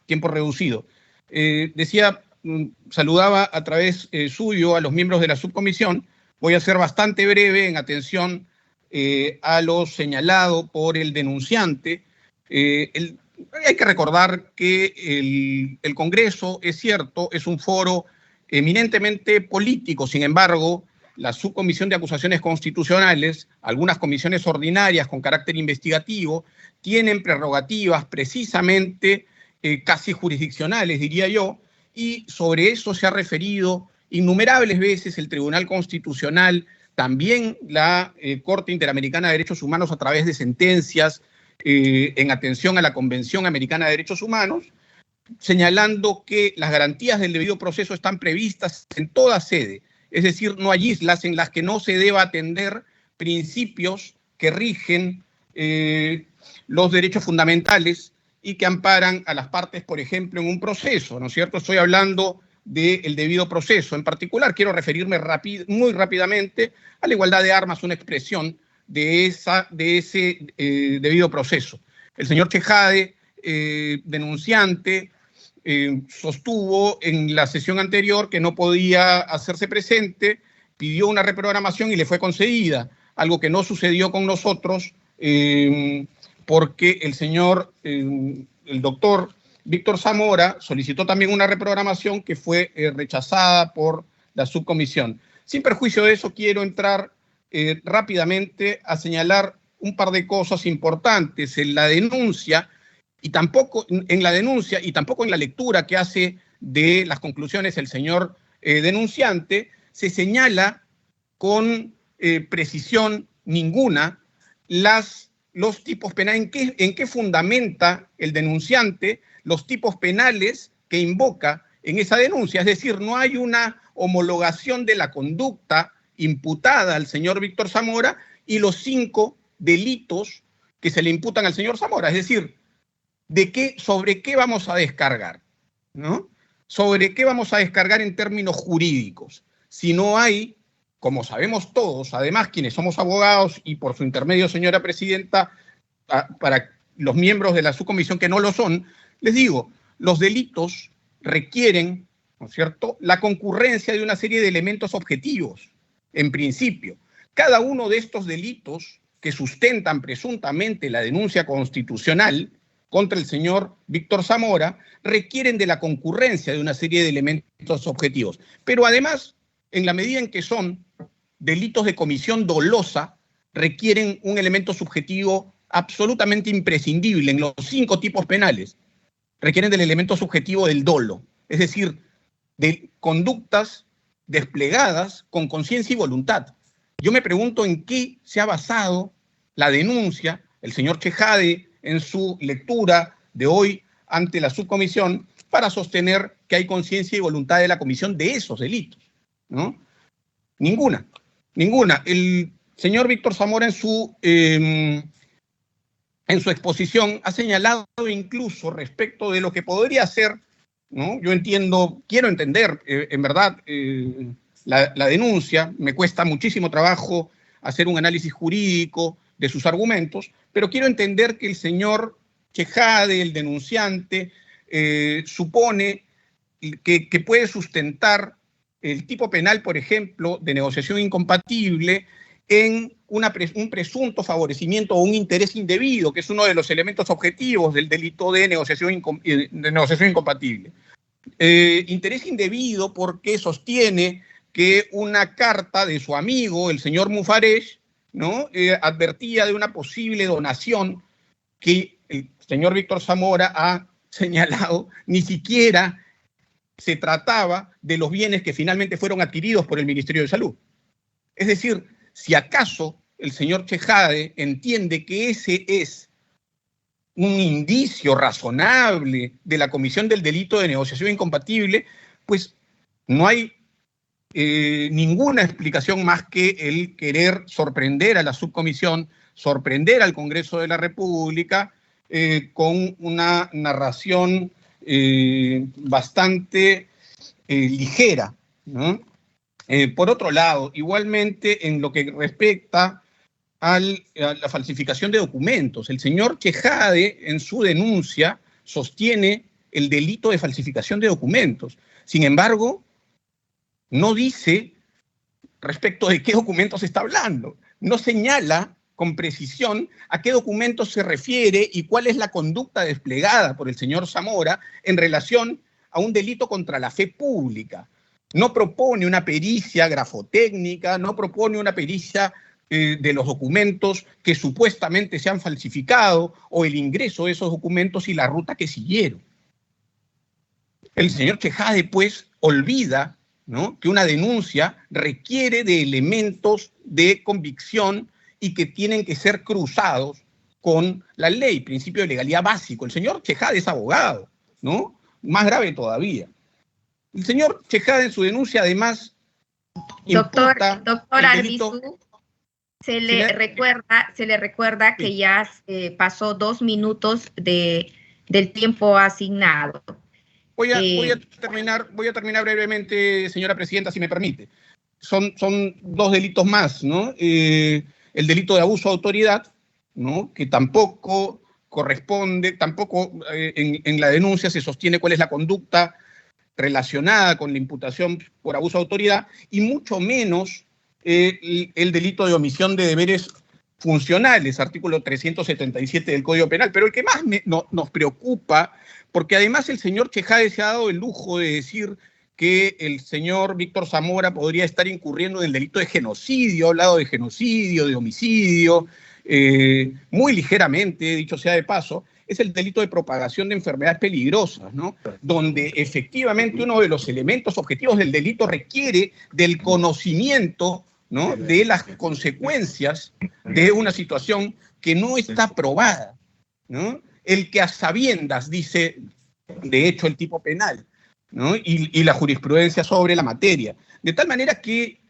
tiempo reducido. Decía, saludaba a través suyo a los miembros de la subcomisión. Voy a ser bastante breve en atención a lo señalado por el denunciante. Hay que recordar que el Congreso, es cierto, es un foro eminentemente político. Sin embargo, la Subcomisión de Acusaciones Constitucionales, algunas comisiones ordinarias con carácter investigativo, tienen prerrogativas precisamente casi jurisdiccionales, diría yo, y sobre eso se ha referido innumerables veces el Tribunal Constitucional, también la Corte Interamericana de Derechos Humanos a través de sentencias en atención a la Convención Americana de Derechos Humanos, señalando que las garantías del debido proceso están previstas en toda sede, es decir, no hay islas en las que no se deba atender principios que rigen los derechos fundamentales y que amparan a las partes, por ejemplo, en un proceso, ¿no es cierto? Estoy hablando del debido proceso. En particular, quiero referirme muy rápidamente a la igualdad de armas, una expresión de ese debido proceso. El señor Chejade, denunciante, sostuvo en la sesión anterior que no podía hacerse presente, pidió una reprogramación y le fue concedida, algo que no sucedió con nosotros, porque el señor, el doctor Víctor Zamora, solicitó también una reprogramación que fue rechazada por la subcomisión. Sin perjuicio de eso, quiero entrar rápidamente a señalar un par de cosas importantes en la denuncia, y tampoco en la lectura que hace de las conclusiones el señor denunciante, se señala con precisión ninguna los tipos penales, en qué fundamenta el denunciante los tipos penales que invoca en esa denuncia. Es decir, no hay una homologación de la conducta imputada al señor Víctor Zamora y los 5 delitos que se le imputan al señor Zamora. Es decir, ¿sobre qué vamos a descargar? ¿No? ¿Sobre qué vamos a descargar en términos jurídicos? Si no hay, como sabemos todos, además quienes somos abogados y por su intermedio, señora presidenta, para los miembros de la subcomisión que no lo son, les digo, los delitos requieren, ¿no es cierto?, la concurrencia de una serie de elementos objetivos, en principio. Cada uno de estos delitos que sustentan presuntamente la denuncia constitucional contra el señor Víctor Zamora requieren de la concurrencia de una serie de elementos objetivos. Pero además, en la medida en que son delitos de comisión dolosa, requieren un elemento subjetivo absolutamente imprescindible en los 5 tipos penales. Requieren del elemento subjetivo del dolo, es decir, de conductas desplegadas con conciencia y voluntad. Yo me pregunto en qué se ha basado la denuncia, el señor Chejade, en su lectura de hoy ante la subcomisión, para sostener que hay conciencia y voluntad de la comisión de esos delitos, ¿no? Ninguna. El señor Víctor Zamora en su exposición ha señalado incluso respecto de lo que podría ser, ¿no? Yo quiero entender, en verdad, la denuncia. Me cuesta muchísimo trabajo hacer un análisis jurídico de sus argumentos, pero quiero entender que el señor Chejade, el denunciante, supone que puede sustentar el tipo penal, por ejemplo, de negociación incompatible en un presunto favorecimiento o un interés indebido, que es uno de los elementos objetivos del delito de negociación incompatible. Interés indebido porque sostiene que una carta de su amigo, el señor Mufarech, ¿no?, advertía de una posible donación que el señor Víctor Zamora ha señalado ni siquiera se trataba de los bienes que finalmente fueron adquiridos por el Ministerio de Salud. Es decir, si acaso el señor Chejade entiende que ese es un indicio razonable de la comisión del delito de negociación incompatible, pues no hay ninguna explicación más que el querer sorprender a la subcomisión, sorprender al Congreso de la República con una narración bastante ligera, ¿no? Por otro lado, igualmente en lo que respecta a la falsificación de documentos, el señor Chejade en su denuncia sostiene el delito de falsificación de documentos. Sin embargo, no dice respecto de qué documentos está hablando. No señala con precisión a qué documentos se refiere y cuál es la conducta desplegada por el señor Zamora en relación a un delito contra la fe pública. No propone una pericia grafotécnica, no propone una pericia de los documentos que supuestamente se han falsificado o el ingreso de esos documentos y la ruta que siguieron. El señor Chejade, pues, olvida, ¿no?, que una denuncia requiere de elementos de convicción y que tienen que ser cruzados con la ley, principio de legalidad básico. El señor Chejade es abogado, ¿no? Más grave todavía. El señor Chejade en su denuncia, además, Doctor el delito. Arbizu, se le recuerda que ya pasó 2 minutos del tiempo asignado. Voy a terminar brevemente, señora presidenta, si me permite. Son 2 delitos más, ¿no? El delito de abuso de autoridad, ¿no?, que tampoco corresponde, en la denuncia se sostiene cuál es la conducta relacionada con la imputación por abuso de autoridad, y mucho menos el delito de omisión de deberes funcionales, artículo 377 del Código Penal. Pero el que más nos preocupa, porque además el señor Chejade se ha dado el lujo de decir que el señor Víctor Zamora podría estar incurriendo en el delito de genocidio, ha hablado de genocidio, de homicidio, muy ligeramente, dicho sea de paso, es el delito de propagación de enfermedades peligrosas, ¿no?, donde efectivamente uno de los elementos objetivos del delito requiere del conocimiento, ¿no?, de las consecuencias de una situación que no está probada, ¿no? El que a sabiendas, dice de hecho el tipo penal, ¿no?, y la jurisprudencia sobre la materia. De tal manera que,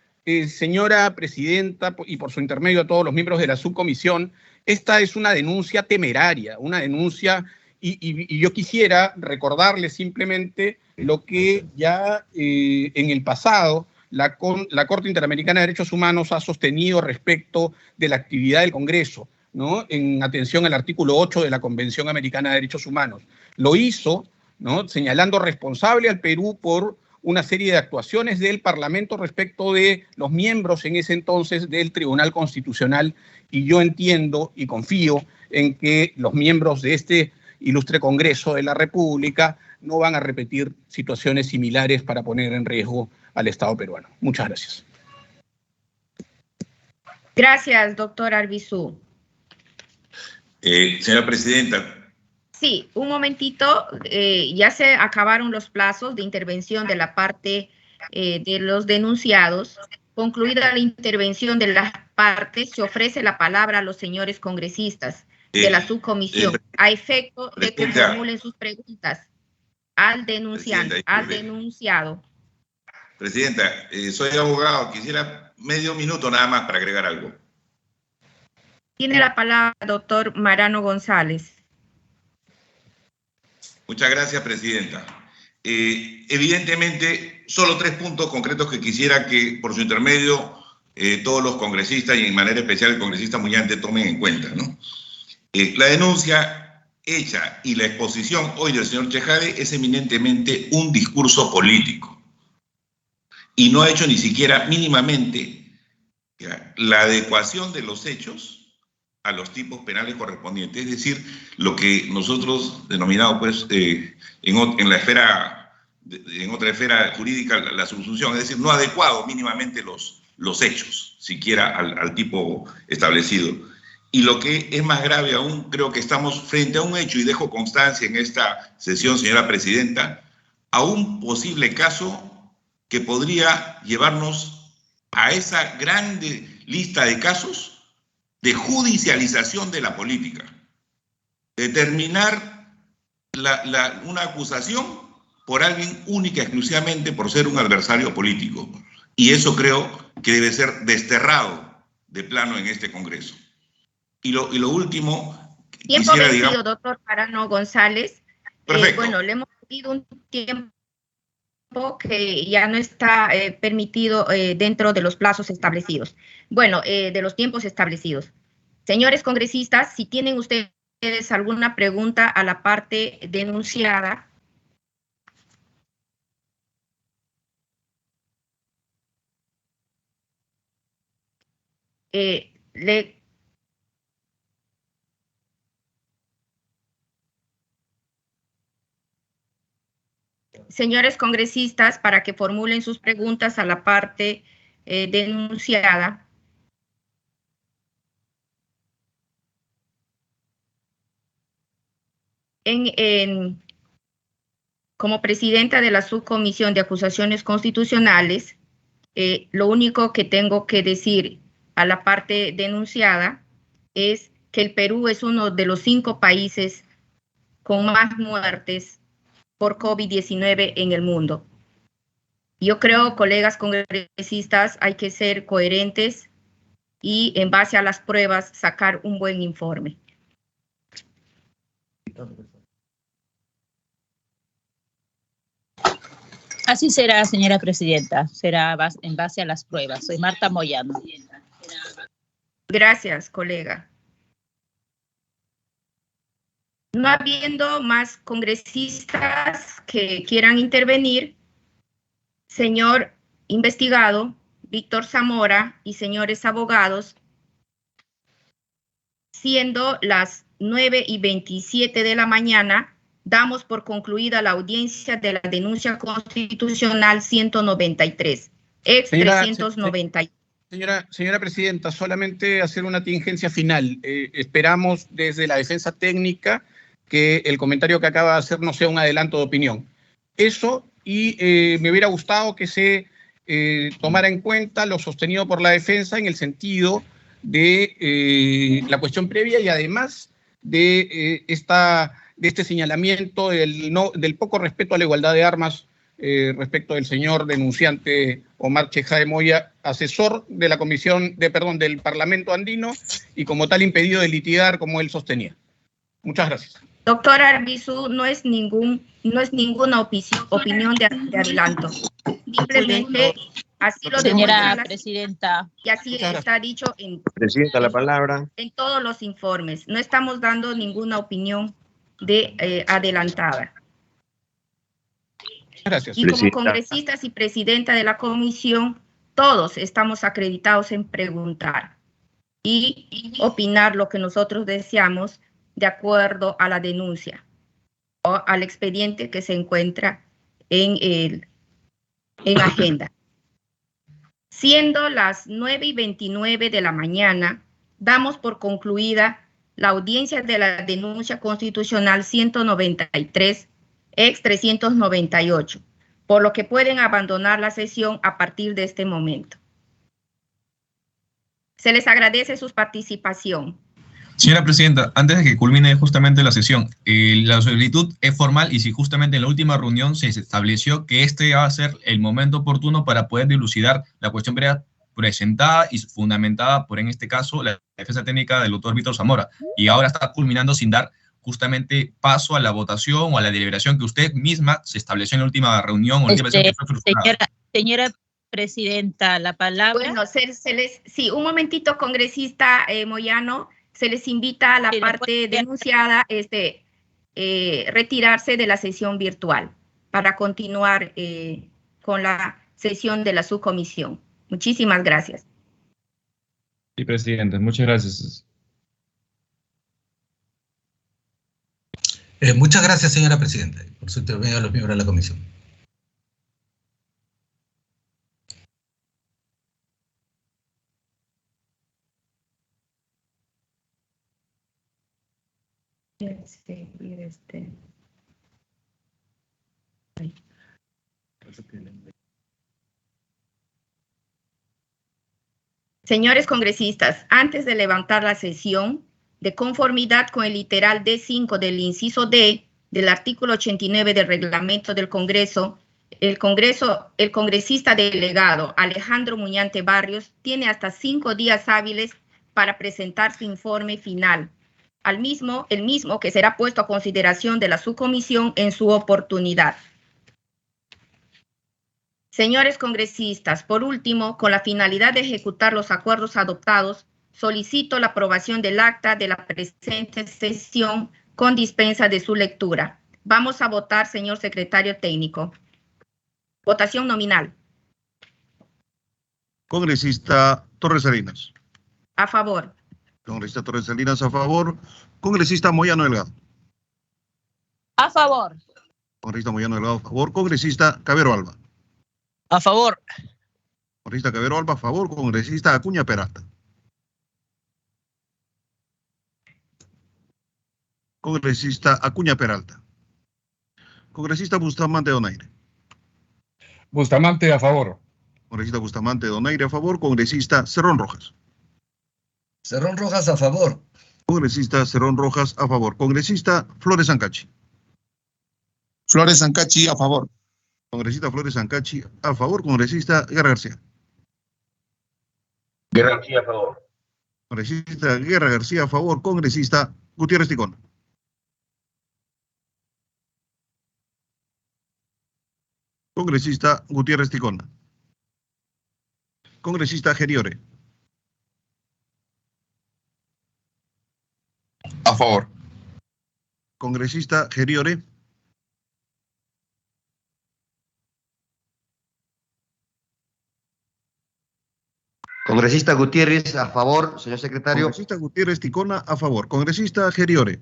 señora presidenta, y por su intermedio a todos los miembros de la subcomisión, esta es una denuncia temeraria, una denuncia, y yo quisiera recordarles simplemente lo que ya en el pasado la Corte Interamericana de Derechos Humanos ha sostenido respecto de la actividad del Congreso, ¿no?, en atención al artículo 8 de la Convención Americana de Derechos Humanos. Lo hizo, ¿no?, señalando responsable al Perú por una serie de actuaciones del Parlamento respecto de los miembros en ese entonces del Tribunal Constitucional, y yo entiendo y confío en que los miembros de este ilustre Congreso de la República no van a repetir situaciones similares para poner en riesgo al Estado peruano. Muchas gracias. Gracias, doctor Arbizu. Señora presidenta. Sí, un momentito, ya se acabaron los plazos de intervención de la parte de los denunciados. Concluida la intervención de las partes, se ofrece la palabra a los señores congresistas de la subcomisión a efecto de que formulen sus preguntas al denunciante, al denunciado. Presidenta, soy abogado, quisiera medio minuto nada más para agregar algo. Tiene la palabra el doctor Marano González. Muchas gracias, presidenta. Evidentemente, solo 3 puntos concretos que quisiera que, por su intermedio, todos los congresistas y en manera especial el congresista Muñante tomen en cuenta, ¿no? La denuncia hecha y la exposición hoy del señor Chejade es eminentemente un discurso político y no ha hecho ni siquiera mínimamente la adecuación de los hechos a los tipos penales correspondientes, es decir, lo que nosotros denominamos, pues, en la esfera, en otra esfera jurídica, la subsunción, es decir, no ha adecuado mínimamente los hechos, siquiera al tipo establecido. Y lo que es más grave aún, creo que estamos frente a un hecho, y dejo constancia en esta sesión, señora presidenta, a un posible caso que podría llevarnos a esa grande lista de casos de judicialización de la política, determinar una acusación por alguien única, exclusivamente por ser un adversario político. Y eso creo que debe ser desterrado de plano en este Congreso. Y lo último... Tiempo vencido, doctor Marano González. Bueno, le hemos pedido un tiempo que ya no está permitido dentro de los plazos establecidos. Bueno, de los tiempos establecidos. Señores congresistas, si tienen ustedes alguna pregunta a la parte denunciada. Le Señores congresistas, para que formulen sus preguntas a la parte denunciada. Como presidenta de la Subcomisión de Acusaciones Constitucionales, lo único que tengo que decir a la parte denunciada es que el Perú es uno de los 5 países con más muertes por COVID-19 en el mundo. Yo creo, colegas congresistas, hay que ser coherentes y en base a las pruebas sacar un buen informe. Así será, señora presidenta. Será en base a las pruebas. Soy Marta Moyano. Gracias, colega. No habiendo más congresistas que quieran intervenir, señor investigado, Víctor Zamora y señores abogados, siendo las 9:27 de la mañana, damos por concluida la audiencia de la denuncia constitucional 193, ex 390. Señora presidenta, solamente hacer una tingencia final. Esperamos desde la defensa técnica que el comentario que acaba de hacer no sea un adelanto de opinión. Eso, y me hubiera gustado que se tomara en cuenta lo sostenido por la defensa en el sentido de la cuestión previa y además de este señalamiento del poco respeto a la igualdad de armas respecto del señor denunciante Omar Chejade Moya, asesor de la del Parlamento Andino y como tal impedido de litigar como él sostenía. Muchas gracias. Doctor Arbizu, no es ninguna opinión de adelanto. Simplemente así lo señora presidenta. Y así está dicho Presidenta, la palabra. En todos los informes. No estamos dando ninguna opinión de adelantada. Gracias. Y como congresistas y presidenta de la comisión, todos estamos acreditados en preguntar y opinar lo que nosotros deseamos de acuerdo a la denuncia o al expediente que se encuentra en agenda. Siendo las 9:29 de la mañana, damos por concluida la audiencia de la denuncia constitucional 193, ex 398, por lo que pueden abandonar la sesión a partir de este momento. Se les agradece su participación. Señora presidenta, antes de que culmine justamente la sesión, la solicitud es formal y si justamente en la última reunión se estableció que este va a ser el momento oportuno para poder dilucidar la cuestión presentada y fundamentada por, en este caso, la defensa técnica del doctor Víctor Zamora, y ahora está culminando sin dar justamente paso a la votación o a la deliberación que usted misma se estableció en la última reunión o en la última sesión que fue frustrada. Señora presidenta, la palabra. Bueno, sí, un momentito, congresista Moyano. Se les invita a la parte denunciada retirarse de la sesión virtual para continuar con la sesión de la subcomisión. Muchísimas gracias. Sí, presidente, muchas gracias. Muchas gracias, señora presidenta, por su intervención a los miembros de la comisión. Señores congresistas, antes de levantar la sesión, de conformidad con el literal D5 del inciso D del artículo 89 del reglamento del Congreso, el congresista delegado Alejandro Muñante Barrios tiene hasta 5 días hábiles para presentar su informe final. El mismo que será puesto a consideración de la subcomisión en su oportunidad. Señores congresistas, por último, con la finalidad de ejecutar los acuerdos adoptados, solicito la aprobación del acta de la presente sesión con dispensa de su lectura. Vamos a votar, señor secretario técnico. Votación nominal. Congresista Torres Salinas. A favor. Congresista Torres Salinas a favor. Congresista Moyano Delgado. A favor. Congresista Moyano Delgado, a favor. Congresista Cabero Alba. A favor. Congresista Cabero Alba, a favor. Congresista Acuña Peralta. Congresista Acuña Peralta. Congresista Bustamante Donaire. Bustamante, a favor. Congresista Bustamante Donaire, a favor. Congresista Cerrón Rojas. Cerrón Rojas, a favor. Congresista Cerrón Rojas, a favor. Congresista Flores Ancachi. Flores Ancachi, a favor. Congresista Flores Ancachi, a favor. Congresista Guerra García. Guerra García, a favor. Congresista Guerra García, a favor. Congresista Gutiérrez Ticona. Congresista Gutiérrez Ticona. Congresista Geriore. A favor. Congresista Geriore. Congresista Gutiérrez, a favor, señor secretario. Congresista Gutiérrez Ticona, a favor. Congresista Geriore.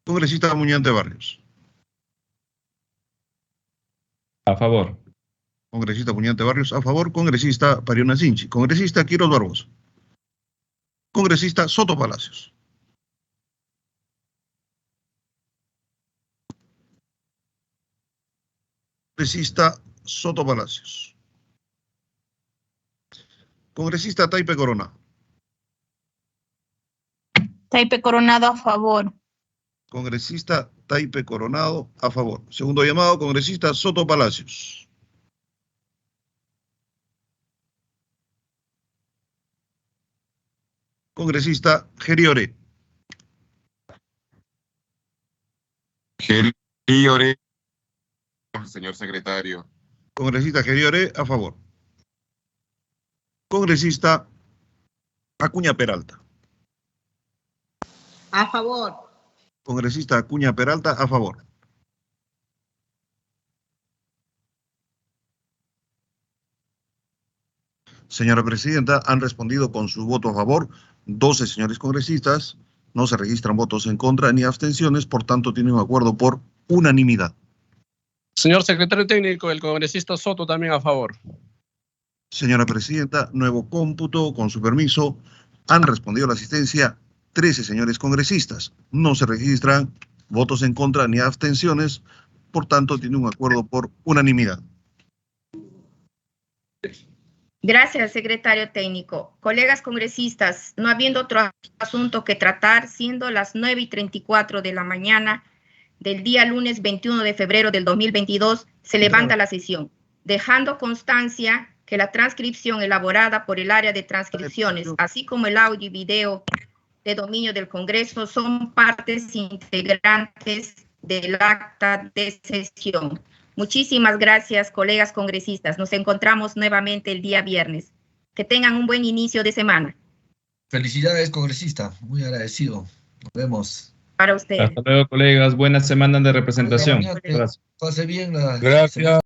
Congresista Muñante Barrios. A favor. Congresista Muñante Barrios, a favor. Congresista Pariona Sinchi. Congresista Quiroz Barbosa. Congresista Soto Palacios. Congresista Soto Palacios. Congresista Taipe Coronado. Taipe Coronado, a favor. Congresista Taipe Coronado, a favor. Segundo llamado, congresista Soto Palacios. Congresista Geriore. Geriore, señor secretario. Congresista Geriore, a favor. Congresista Acuña Peralta. A favor. Congresista Acuña Peralta, a favor. Señora Presidenta, han respondido con su voto a favor 12 señores congresistas, no se registran votos en contra ni abstenciones, por tanto tiene un acuerdo por unanimidad. Señor secretario técnico, el congresista Soto también a favor. Señora Presidenta, nuevo cómputo, con su permiso, han respondido a la asistencia 13 señores congresistas, no se registran votos en contra ni abstenciones, por tanto tiene un acuerdo por unanimidad. Gracias, secretario técnico. Colegas congresistas, no habiendo otro asunto que tratar, siendo las 9:34 de la mañana del día lunes 21 de febrero del 2022, se levanta la sesión, dejando constancia que la transcripción elaborada por el área de transcripciones, así como el audio y video de dominio del Congreso, son partes integrantes del acta de sesión. Muchísimas gracias, colegas congresistas. Nos encontramos nuevamente el día viernes. Que tengan un buen inicio de semana. Felicidades, congresista. Muy agradecido. Nos vemos. Para ustedes. Hasta luego, colegas. Buena semana de representación. Pase bien la... Gracias.